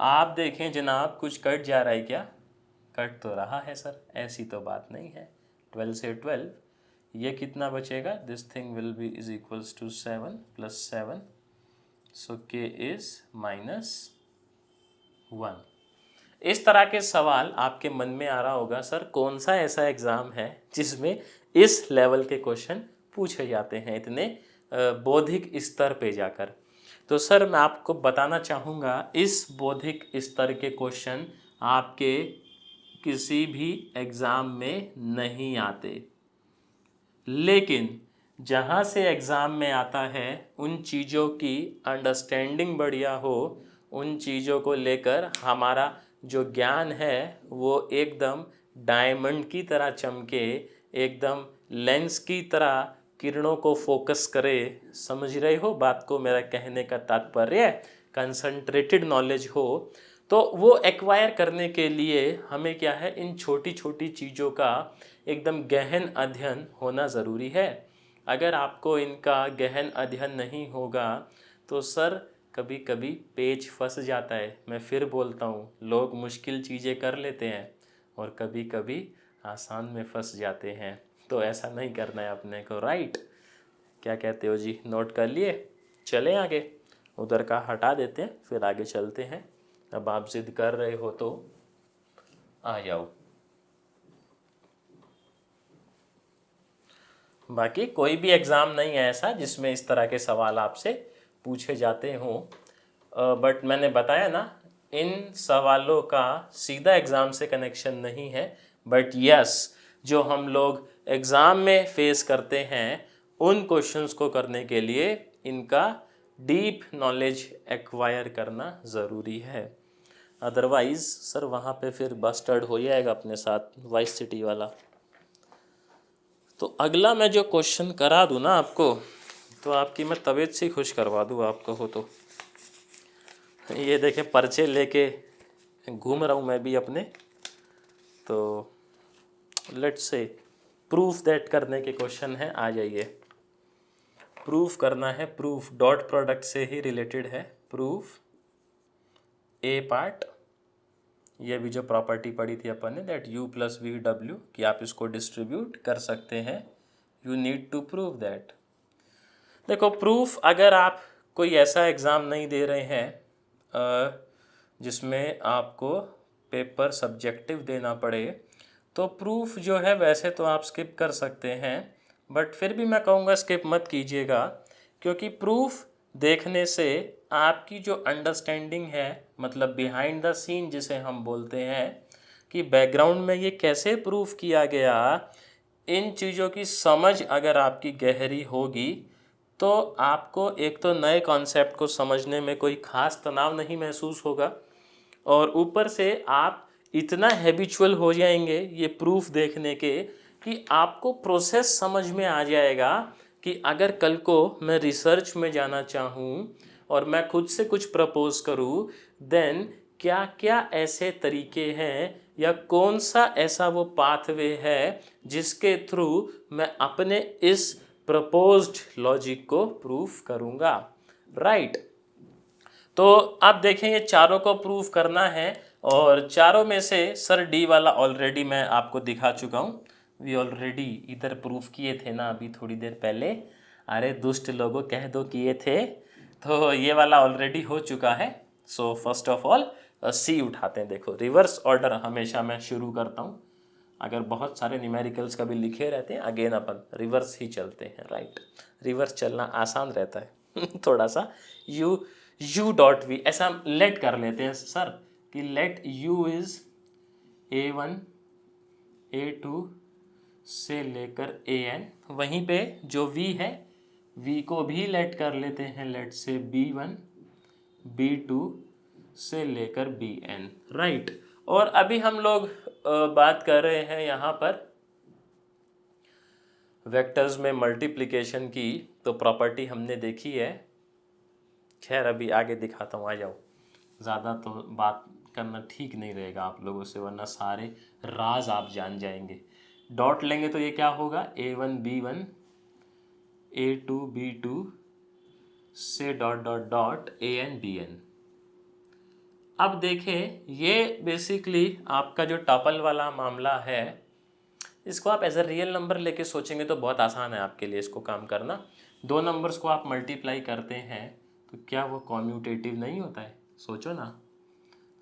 आप देखें जनाब, कुछ कट जा रहा है क्या? कट तो रहा है सर, ऐसी तो बात नहीं है। 12 से 12 ये कितना बचेगा, this thing will be is equals to 7 plus 7, so k is -1। इस तरह के सवाल आपके मन में आ रहा होगा, सर कौन सा ऐसा एग्ज़ाम है जिसमें इस लेवल के क्वेश्चन पूछे जाते हैं इतने बौद्धिक स्तर पे जाकर। तो सर मैं आपको बताना चाहूँगा, इस बौद्धिक स्तर के क्वेश्चन आपके किसी भी एग्ज़ाम में नहीं आते, लेकिन जहाँ से एग्ज़ाम में आता है उन चीज़ों की अंडरस्टैंडिंग बढ़िया हो, उन चीज़ों को लेकर हमारा जो ज्ञान है वो एकदम डायमंड की तरह चमके, एकदम लेंस की तरह किरणों को फोकस करे। समझ रहे हो बात को, मेरा कहने का तात्पर्य कंसंट्रेटेड नॉलेज हो। तो वो एक्वायर करने के लिए हमें क्या है, इन छोटी छोटी चीज़ों का एकदम गहन अध्ययन होना ज़रूरी है। अगर आपको इनका गहन अध्ययन नहीं होगा तो सर कभी कभी पेच फंस जाता है। मैं फिर बोलता हूँ, लोग मुश्किल चीज़ें कर लेते हैं और कभी कभी आसान में फंस जाते हैं। तो ऐसा नहीं करना है अपने को, राइट? क्या कहते हो जी, नोट कर लिए? चलें आगे, उधर का हटा देते हैं फिर आगे चलते हैं। अब आप जिद कर रहे हो तो आ जाओ। बाकी कोई भी एग्ज़ाम नहीं है ऐसा जिसमें इस तरह के सवाल आपसे पूछे जाते हों, बट मैंने बताया ना, इन सवालों का सीधा एग्ज़ाम से कनेक्शन नहीं है, बट यस जो हम लोग एग्ज़ाम में फेस करते हैं उन क्वेश्चंस को करने के लिए इनका डीप नॉलेज एक्वायर करना ज़रूरी है। अदरवाइज़ सर वहाँ पे फिर बस्टर्ड हो जाएगा अपने साथ वाइस सिटी वाला। तो अगला मैं जो क्वेश्चन करा दूँ ना आपको, तो आपकी मैं तबीयत से खुश करवा दूँ आप कहो तो। ये देखें पर्चे लेके घूम रहा हूँ मैं भी अपने, तो लेट्स से प्रूफ दैट करने के क्वेश्चन है। आ जाइए, प्रूफ करना है, प्रूफ डॉट प्रोडक्ट से ही रिलेटेड है। प्रूफ ए पार्ट, ये भी जो प्रॉपर्टी पढ़ी थी अपन ने, दैट u प्लस वी डब्ल्यू, कि आप इसको डिस्ट्रीब्यूट कर सकते हैं। You need to prove that. देखो प्रूफ, अगर आप कोई ऐसा एग्ज़ाम नहीं दे रहे हैं जिसमें आपको पेपर सब्जेक्टिव देना पड़े, तो प्रूफ जो है वैसे तो आप स्किप कर सकते हैं, बट फिर भी मैं कहूँगा स्किप मत कीजिएगा, क्योंकि प्रूफ देखने से आपकी जो अंडरस्टैंडिंग है, मतलब बिहाइंड द सीन जिसे हम बोलते हैं कि बैकग्राउंड में ये कैसे प्रूफ किया गया, इन चीज़ों की समझ अगर आपकी गहरी होगी तो आपको एक तो नए कॉन्सेप्ट को समझने में कोई ख़ास तनाव नहीं महसूस होगा, और ऊपर से आप इतना हैबिचुअल हो जाएंगे ये प्रूफ देखने के कि आपको प्रोसेस समझ में आ जाएगा कि अगर कल को मैं रिसर्च में जाना चाहूँ और मैं खुद से कुछ प्रपोज करूँ, देन क्या क्या ऐसे तरीके हैं या कौन सा ऐसा वो पाथवे है जिसके थ्रू मैं अपने इस प्रपोज्ड लॉजिक को प्रूफ करूँगा, राइट? तो अब देखें ये चारों को प्रूफ करना है और चारों में से सर डी वाला ऑलरेडी मैं आपको दिखा चुका हूँ, वी ऑलरेडी इधर प्रूफ किए थे ना अभी थोड़ी देर पहले। अरे दुष्ट लोगों कह दो किए थे, तो ये वाला ऑलरेडी हो चुका है। सो फर्स्ट ऑफ ऑल सी उठाते हैं। देखो रिवर्स ऑर्डर हमेशा मैं शुरू करता हूँ, अगर बहुत सारे न्यूमेरिकल्स कभी लिखे रहते हैं अगेन अपन रिवर्स ही चलते हैं, राइट। रिवर्स चलना आसान रहता है थोड़ा सा। यू डॉट वी ऐसा लेट कर लेते हैं सर कि let you is A1 A2 से लेकर AN, वहीं पे जो V है V को भी लेट कर लेते हैं, लेट से B1 B2 से लेकर BN, राइट। और अभी हम लोग बात कर रहे हैं यहाँ पर वेक्टर्स में मल्टीप्लिकेशन की, तो प्रॉपर्टी हमने देखी है। खैर अभी आगे दिखाता हूँ, आ जाओ। ज़्यादा तो बात करना ठीक नहीं रहेगा आप लोगों से, वरना सारे राज आप जान जाएंगे। डॉट लेंगे तो ये क्या होगा, A1 B1 A2 B2 से dot dot dot AN BN। अब देखें ये बेसिकली आपका जो टपल वाला मामला है, इसको आप एज अ रियल नंबर लेके सोचेंगे तो बहुत आसान है आपके लिए इसको काम करना। दो नंबर्स को आप मल्टीप्लाई करते हैं तो क्या वो कॉम्यूटेटिव नहीं होता है, सोचो ना।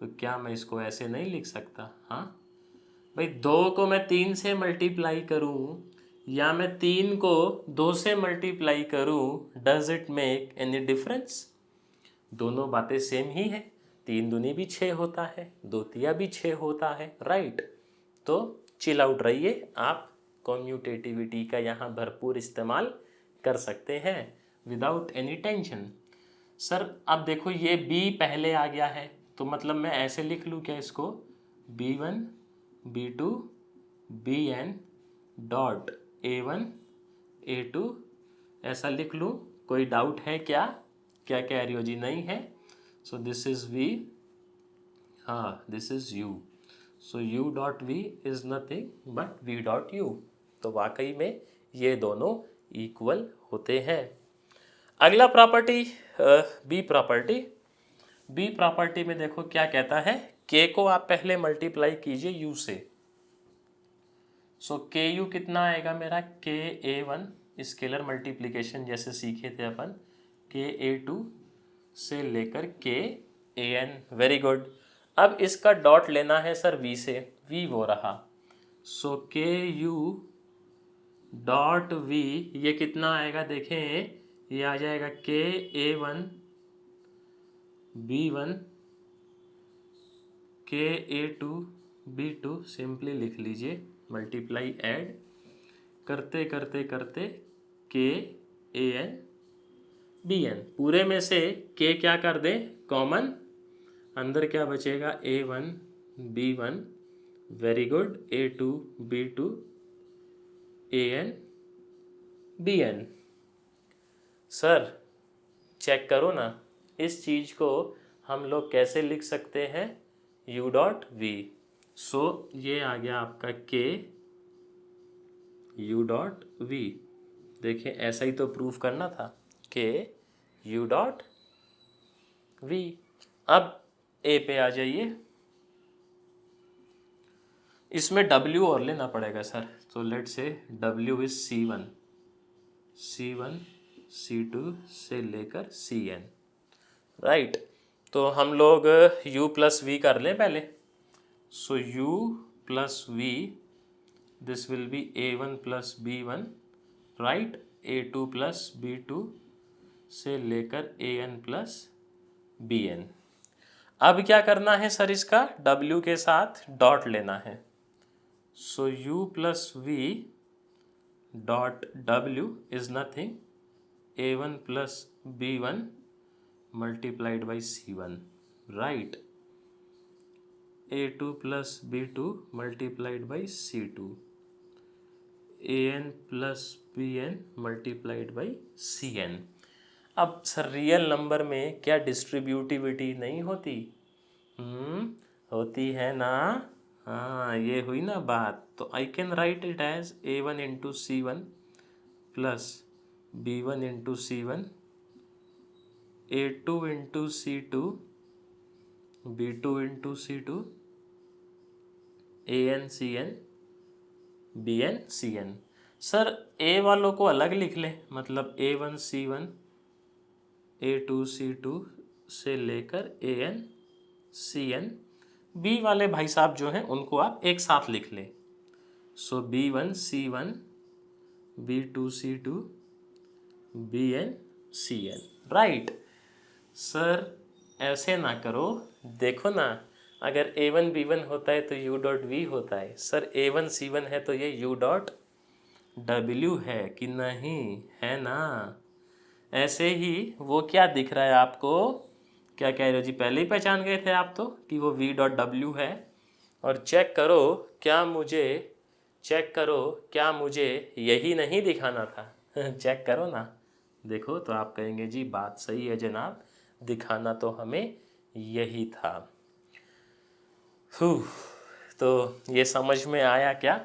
तो क्या मैं इसको ऐसे नहीं लिख सकता, हाँ भाई, 2 को मैं 3 से मल्टीप्लाई करूं या मैं 3 को 2 से मल्टीप्लाई करूं, does it make any difference? दोनों बातें सेम ही है। 3 दूनी भी 6 होता है, 2 तिया भी 6 होता है, राइट। तो चिल आउट रहिए, आप कॉम्यूटेटिविटी का यहाँ भरपूर इस्तेमाल कर सकते हैं विदाउट एनी टेंशन। सर अब देखो ये B पहले आ गया है, तो मतलब मैं ऐसे लिख लूँ क्या इसको, B1 B2 BN dot A1 A2 ऐसा लिख लूँ? कोई डाउट है क्या? क्या कैरियो जी नहीं है? सो दिस इज V, हाँ this is U। So U dot V is nothing but V dot U। तो वाकई में ये दोनों इक्वल होते हैं। अगला प्रॉपर्टी बी प्रॉपर्टी में देखो क्या कहता है, K को आप पहले मल्टीप्लाई कीजिए U से। सो KU कितना आएगा मेरा, KA1 स्केलर मल्टीप्लिकेशन जैसे सीखे थे अपन, KA2 से लेकर KAN, वेरी गुड। अब इसका डॉट लेना है सर V से, V वो रहा। सो KU डॉट V ये कितना आएगा देखें, ये आ जाएगा KA1 B1 KA2 B2, simply लिख लीजिए, मल्टीप्लाई ऐड करते करते करते KAN BN, पूरे में से K क्या कर दें कॉमन, अंदर क्या बचेगा A1 B1, very good, A2 B2 AN BN। Sir check करो ना, इस चीज़ को हम लोग कैसे लिख सकते हैं, U डॉट V। सो ये आ गया आपका K U डॉट V। देखिए ऐसा ही तो प्रूफ करना था, K U डॉट V। अब A पे आ जाइए, इसमें W और लेना पड़ेगा सर, तो लेट से W इज C1 C2 से लेकर CN, राइट। तो हम लोग U प्लस V कर लें पहले। सो U plus V, this will be A1 plus B1, right, A2 plus B2 से लेकर AN प्लस BN। अब क्या करना है सर, इसका W के साथ डॉट लेना है। सो U plus V dot W is nothing A1 plus B1 multiplied by C1, right, A2 plus B2 multiplied by C2, AN plus BN multiplied by CN। अब सर रियल नंबर में क्या डिस्ट्रीब्यूटिविटी नहीं होती? होती है ना, हाँ ये हुई ना बात। तो I can write it as A1 into C1 plus B1 into C1, A2 into C2 B2 into C2 AnCN BnCN। Sir A वालों को अलग लिख लें, मतलब A1C1 A2C2 से लेकर AnCN। बी वाले भाई साहब जो हैं उनको आप एक साथ लिख लें। सो B1C1 B2C2 BnCN, right. Sir ऐसे ना करो, देखो ना, अगर A1B1 होता है तो U डॉट V होता है। सर A1C1 है तो ये U डॉट W है कि नहीं, है ना। ऐसे ही वो क्या दिख रहा है आपको, क्या कह रहे हो जी, पहले ही पहचान गए थे आप तो कि वो V डॉट W है। और चेक करो क्या मुझे यही नहीं दिखाना था। चेक करो ना, देखो तो आप कहेंगे जी बात सही है जनाब, दिखाना तो हमें यही था। तो ये समझ में आया क्या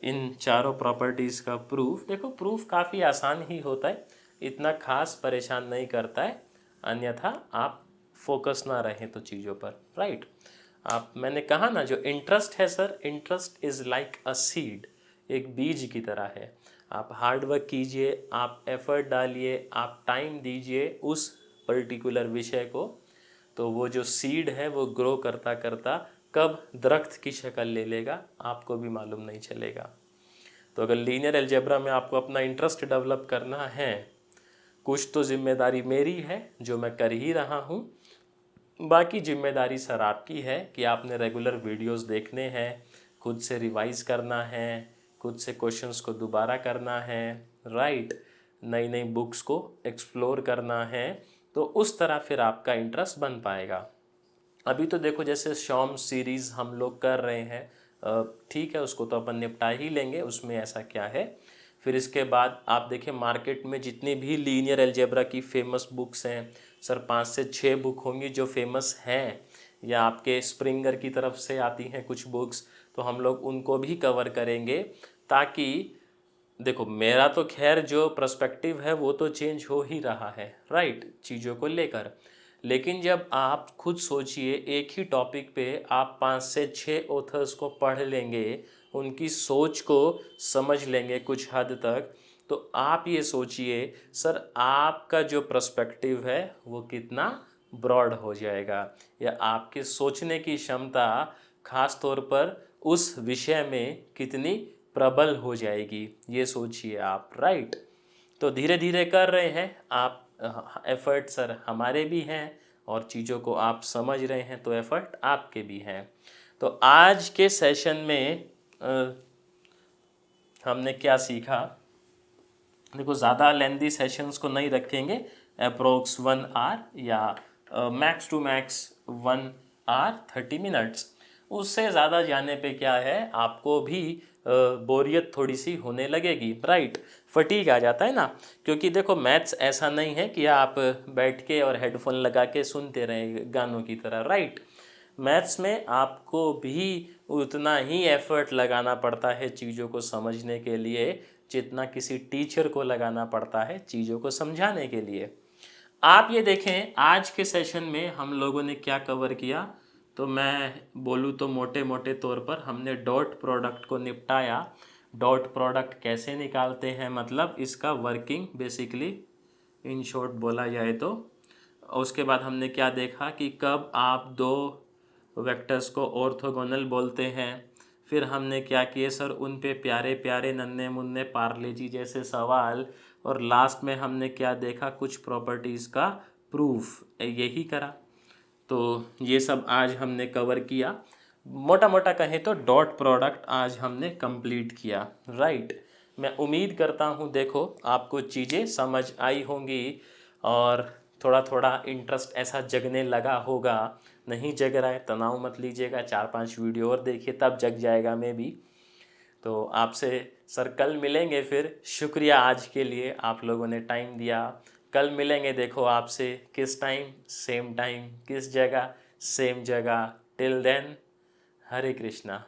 इन चारों प्रॉपर्टीज़ का प्रूफ। देखो प्रूफ काफ़ी आसान ही होता है, इतना खास परेशान नहीं करता है, अन्यथा आप फोकस ना रहें तो चीज़ों पर, राइट। आप, मैंने कहा ना, जो इंटरेस्ट है sir, interest is like a seed, एक बीज की तरह है। आप हार्ड वर्क कीजिए, आप एफर्ट डालिए, आप टाइम दीजिए उस पर्टिकुलर विषय को, तो वो जो सीड है वो ग्रो करता करता कब दरख्त की शक्ल ले लेगा आपको भी मालूम नहीं चलेगा। तो अगर लीनियर अलजेब्रा में आपको अपना इंटरेस्ट डेवलप करना है, कुछ तो जिम्मेदारी मेरी है जो मैं कर ही रहा हूँ, बाकी जिम्मेदारी सर आपकी है कि आपने रेगुलर वीडियोस देखने हैं, खुद से रिवाइज करना है, खुद से क्वेश्चंस को दोबारा करना है, राइट, नई नई बुक्स को एक्सप्लोर करना है, तो उस तरह फिर आपका इंटरेस्ट बन पाएगा। अभी तो देखो जैसे शॉम सीरीज़ हम लोग कर रहे हैं, ठीक है, उसको तो अपन निपटा ही लेंगे, उसमें ऐसा क्या है। फिर इसके बाद आप देखें मार्केट में जितनी भी लीनियर अलजेब्रा की फेमस बुक्स हैं सर, 5 से 6 बुक होंगी जो फेमस हैं, या आपके स्प्रिंगर की तरफ से आती हैं कुछ बुक्स, तो हम लोग उनको भी कवर करेंगे। ताकि देखो मेरा तो खैर जो पर्सपेक्टिव है वो तो चेंज हो ही रहा है, राइट, चीज़ों को लेकर। लेकिन जब आप खुद सोचिए, एक ही टॉपिक पे आप 5 से 6 ऑथर्स को पढ़ लेंगे, उनकी सोच को समझ लेंगे कुछ हद तक, तो आप ये सोचिए सर आपका जो पर्सपेक्टिव है वो कितना ब्रॉड हो जाएगा, या आपके सोचने की क्षमता खास तौर पर उस विषय में कितनी प्रबल हो जाएगी, ये सोचिए आप, राइट। तो धीरे धीरे कर रहे हैं आप, एफर्ट सर हमारे भी हैं, और चीज़ों को आप समझ रहे हैं तो एफर्ट आपके भी हैं। तो आज के सेशन में हमने क्या सीखा, देखो ज़्यादा लेंदी सेशंस को नहीं रखेंगे, अप्रोक्स 1 आवर या max to max 1 hour 30 minutes. उससे ज़्यादा जाने पे क्या है, आपको भी बोरियत थोड़ी सी होने लगेगी, राइट, फटीग आ जाता है ना। क्योंकि देखो मैथ्स ऐसा नहीं है कि आप बैठ के और हेडफोन लगा के सुनते रहें गानों की तरह, राइट। मैथ्स में आपको भी उतना ही एफर्ट लगाना पड़ता है चीज़ों को समझने के लिए, जितना किसी टीचर को लगाना पड़ता है चीज़ों को समझाने के लिए। आप ये देखें आज के सेशन में हम लोगों ने क्या कवर किया, तो मैं बोलूँ तो मोटे मोटे तौर पर हमने डॉट प्रोडक्ट को निपटाया। डॉट प्रोडक्ट कैसे निकालते हैं, मतलब इसका वर्किंग बेसिकली इन शॉर्ट बोला जाए तो। उसके बाद हमने क्या देखा कि कब आप दो वेक्टर्स को ऑर्थोगोनल बोलते हैं। फिर हमने क्या किए सर, उन पे प्यारे प्यारे नन्हे मुन्ने पार्ले जी जैसे सवाल, और लास्ट में हमने क्या देखा, कुछ प्रॉपर्टीज़ का प्रूफ, यही करा। तो ये सब आज हमने कवर किया, मोटा मोटा कहें तो डॉट प्रोडक्ट आज हमने कंप्लीट किया, राइट। मैं उम्मीद करता हूँ देखो आपको चीज़ें समझ आई होंगी, और थोड़ा थोड़ा इंटरेस्ट ऐसा जगने लगा होगा। नहीं जग रहा है तनाव मत लीजिएगा, 4-5 वीडियो और देखिए तब जग जाएगा मैं भी। तो आपसे सर कल मिलेंगे फिर। शुक्रिया आज के लिए, आप लोगों ने टाइम दिया। कल मिलेंगे देखो आपसे, किस टाइम, किस जगह, सेम जगह। टिल देन, हरे कृष्णा।